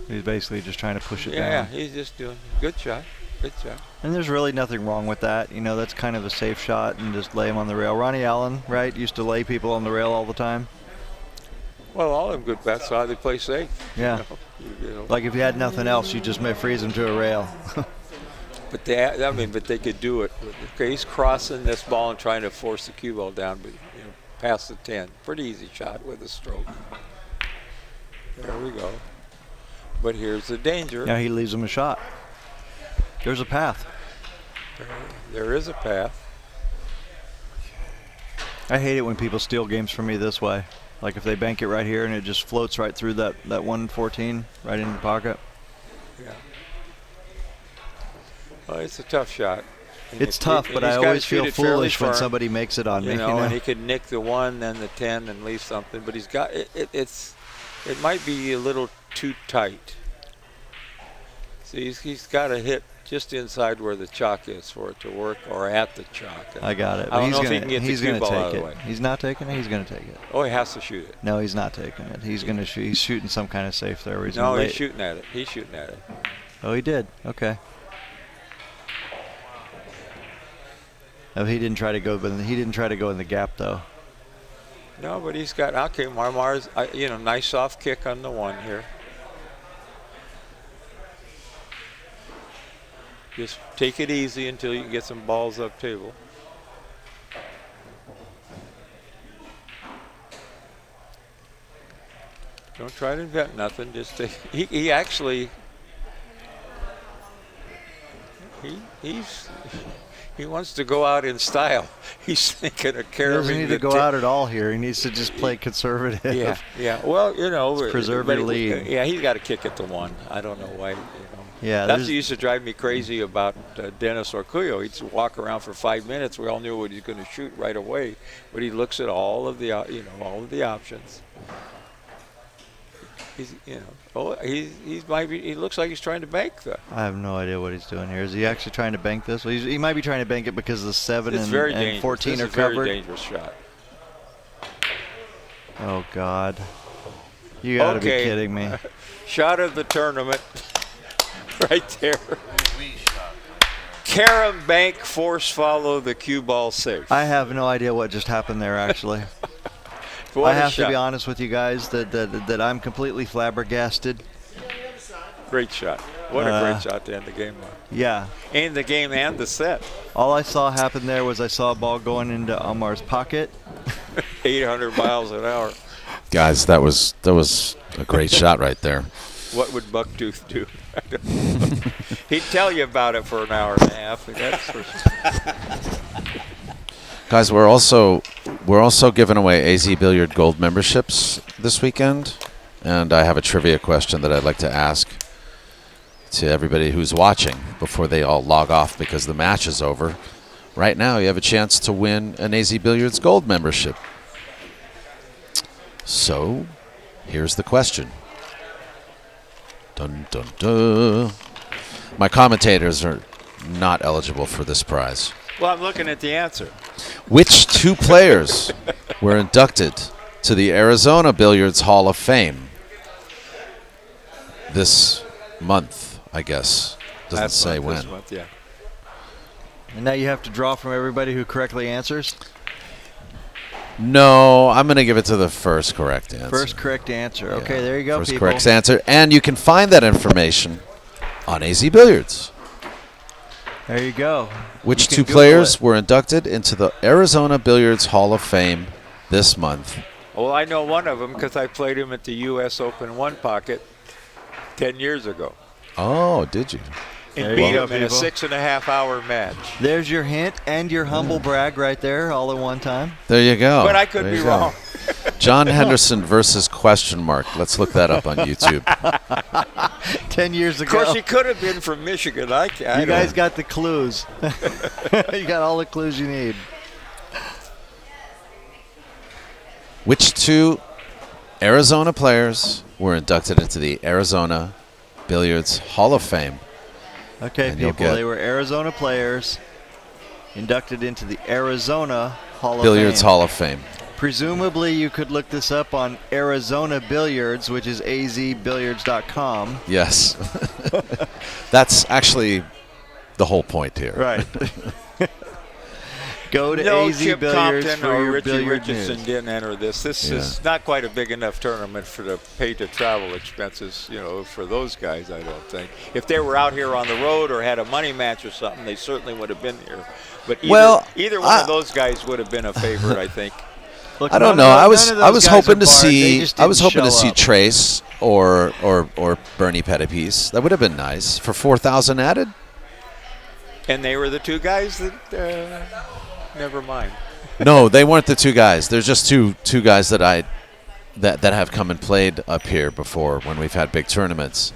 He's basically just trying to push it Yeah, down. he's just doing good shot. Good shot. And there's really nothing wrong with that. You know, that's kind of a safe shot and just lay him on the rail. Ronnie Allen, right, used to lay people on the rail all the time. Well, all of them good bets are they play safe. Yeah. You know. Like if you had nothing else, you just may freeze him to a rail. But they could do it. Okay, he's crossing this ball and trying to force the cue ball down, but past the 10. Pretty easy shot with a stroke. There we go. But here's the danger. Now he leaves him a shot. There's a path. There is a path. I hate it when people steal games from me this way. Like if they bank it right here and it just floats right through that 114 right into the pocket. Yeah. Well, it's a tough shot. And It's tough, but I always feel foolish when somebody makes it on me. And he could nick the 1, then the 10, and leave something. But he's got it. It might be a little too tight. See, he's got to hit just inside where the chalk is for it to work, or at the chalk. And I got it. I don't know he's if he can get the he's cue gonna ball out of take the it. way. He's not taking it. He's gonna take it. Oh, he has to shoot it. No, he's not taking it. He's gonna shoot. He's shooting some kind of safe there. Where he's No, gonna he's lay- shooting at it. He's shooting at it. Oh, he did. Okay. Oh, he didn't try to go, but he didn't try to go in the gap though. No, but he's got okay. Marmar's, nice soft kick on the 1 here. Just take it easy until you can get some balls up table. Don't try to invent nothing. Just take. He actually. He wants to go out in style. He's thinking of He carrying. doesn't need to go out at all here. He needs to just play conservative. Yeah. Well, preserve but your lead. Yeah, he's got to kick it to 1. I don't know why. Yeah, That's what used to drive me crazy about Dennis Orcuyo. He'd walk around for 5 minutes. We all knew what he was going to shoot right away, but he looks at all of the options. He looks like he's trying to bank though. I have no idea what he's doing here. Is he actually trying to bank this? Well, he might be trying to bank it because the 7 It's very and dangerous. 14 This are is a very covered. dangerous shot. Oh God! You got to be kidding me. Shot of the tournament, right there. Carom bank force follow the cue ball safe. I have no idea what just happened there. Actually, What I a have shot. to be honest with you guys that I'm completely flabbergasted. Great shot. What a great shot to end the game on. Yeah. And the game and the set. All I saw happen there was I saw a ball going into Amar's pocket. 800 miles an hour. Guys, that was a great shot right there. What would Bucktooth do? I don't know. He'd tell you about it for an hour and a half. That's for sure. Guys, we're also giving away AZ Billiard Gold memberships this weekend, and I have a trivia question that I'd like to ask to everybody who's watching before they all log off because the match is over. Right now, you have a chance to win an AZ Billiards Gold membership. So, here's the question. Dun dun dun. My commentators are not eligible for this prize. Well, I'm looking at the answer. Which 2 players were inducted to the Arizona Billiards Hall of Fame this month, I guess? Doesn't say when. This month, yeah. And now you have to draw from everybody who correctly answers. No, I'm going to give it to the first correct answer. First correct answer. Yeah, Okay, there you go, First people. correct answer. And you can find that information on AZ Billiards. There you go. Which You can 2 Google players it. were inducted into the Arizona Billiards Hall of Fame this month? Well, I know one of them because I played him at the U.S. Open 1 pocket 10 years ago. Oh, did you? And There beat you go, him in a people. 6.5-hour match. There's your hint and your humble brag right there, all at one time. There you go. But I could There be you go. wrong. John Henderson versus question mark. Let's look that up on YouTube. 10 years Of ago. course, he could have been from Michigan. I You guys got the clues. You got all the clues you need. Which 2 Arizona players were inducted into the Arizona Billiards Hall of Fame? Okay, And you'll people, get- they were Arizona players inducted into the Arizona Hall of Billiards Fame. Hall of Fame. Presumably, you could look this up on Arizona Billiards, which is azbilliards.com. Yes. That's actually the whole point here. Right. Go to No, AZ Chip Billiards Compton for or your Richie billiard Richardson news. didn't enter this. This is not quite a big enough tournament for the pay to travel expenses, you know, for those guys, I don't think. If they were out here on the road or had a money match or something, they certainly would have been here. But either one of those guys would have been a favorite, I think. Look, I don't none know. of I those- was none of those guys hoping are to barred. They see just I was didn't hoping to show see up. Trace or Bernie Pettipies. That would have been nice for 4,000 added. And they were the 2 guys that, never mind. No, they weren't the 2 guys. There's just two guys that that have come and played up here before when we've had big tournaments.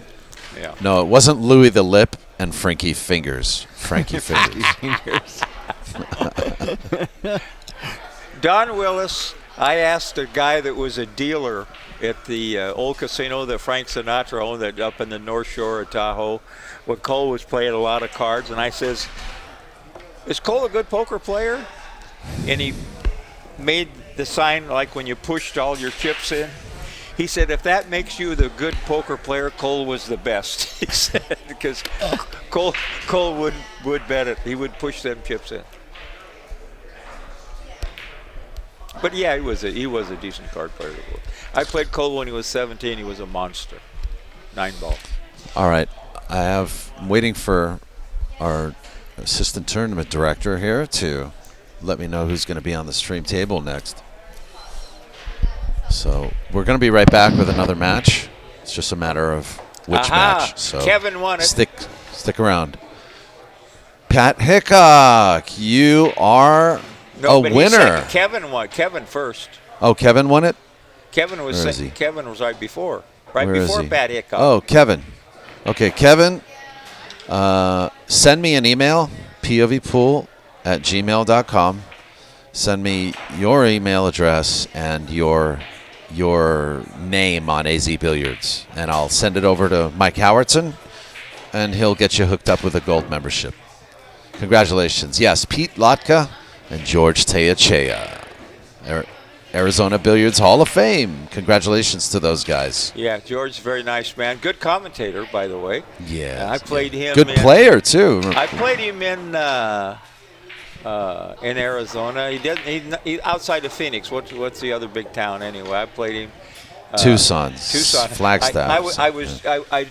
Yeah. No, it wasn't Louis the Lip and Frankie Fingers. Frankie Fingers. Don Willis, I asked a guy that was a dealer at the old casino that Frank Sinatra owned that up in the North Shore of Tahoe when Cole was playing a lot of cards, and I says, is Cole a good poker player? And he made the sign like when you pushed all your chips in. He said, if that makes you the good poker player, Cole was the best. He said, because Cole would bet it. He would push them chips in. But yeah, he was a decent card player. I played Cole when he was 17. He was a monster. 9-ball. All right. I'm waiting for our assistant tournament director here to let me know who's going to be on the stream table next. So we're going to be right back with another match. It's just a matter of which match. So Kevin won it. Stick around. Pat Hickok, you are No, a but he winner. said Kevin won. Kevin first. Oh, Kevin won it? Kevin was Where is he? Kevin was right before. Where is Before he? Pat Hickok. Oh, Kevin. Okay, Kevin, send me an email, povpool@gmail.com. Send me your email address and your name on AZ Billiards, and I'll send it over to Mike Howardson, and he'll get you hooked up with a gold membership. Congratulations. Yes, Pete Lotka and George Teachea. Arizona Billiards Hall of Fame. Congratulations to those guys. Yeah, George's a very nice man. Good commentator, by the way. Yeah. I played him. Good player, too. I played him in Arizona. He outside of Phoenix. What's the other big town anyway? I played him. Tucson. Tucson. Flagstaff. I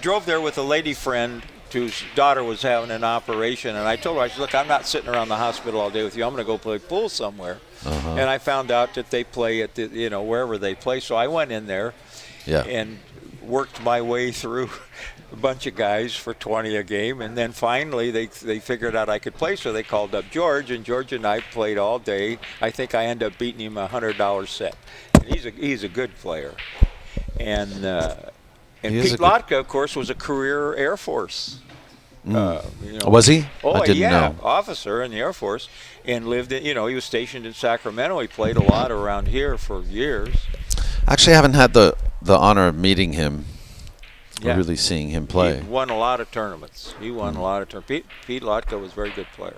drove there with a lady friend whose daughter was having an operation, and I told her, I said, look, I'm not sitting around the hospital all day with you. I'm going to go play pool somewhere. And I found out that they play at wherever they play. So I went in there and worked my way through a bunch of guys for 20 a game, and then finally they figured out I could play, so they called up George, and George and I played all day. I think I ended up beating him $100 set. And he's a good player. And Pete Lotka, of course, was a career Air Force. Was he? Oh, I didn't know. Officer in the Air Force, and lived in, he was stationed in Sacramento. He played a lot around here for years. Actually, I haven't had the honor of meeting him, Yeah. or really seeing him play. He won a lot of tournaments. He won a lot of tournaments. Pete Lotka was a very good player,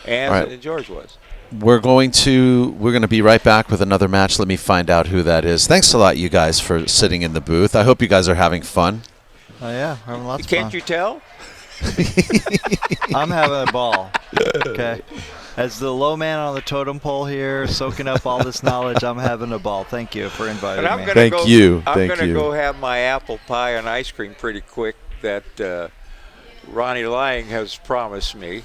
and All right. George was. We're going to be right back with another match. Let me find out who that is. Thanks a lot, you guys, for sitting in the booth. I hope you guys are having fun. Oh, yeah. We're having lots of Can't fun. you tell? I'm having a ball. Okay. As the low man on the totem pole here, soaking up all this knowledge, I'm having a ball. Thank you for inviting And I'm me. gonna Thank go, you. I'm Thank going to you. go have my apple pie and ice cream pretty quick that Ronnie Lang has promised me.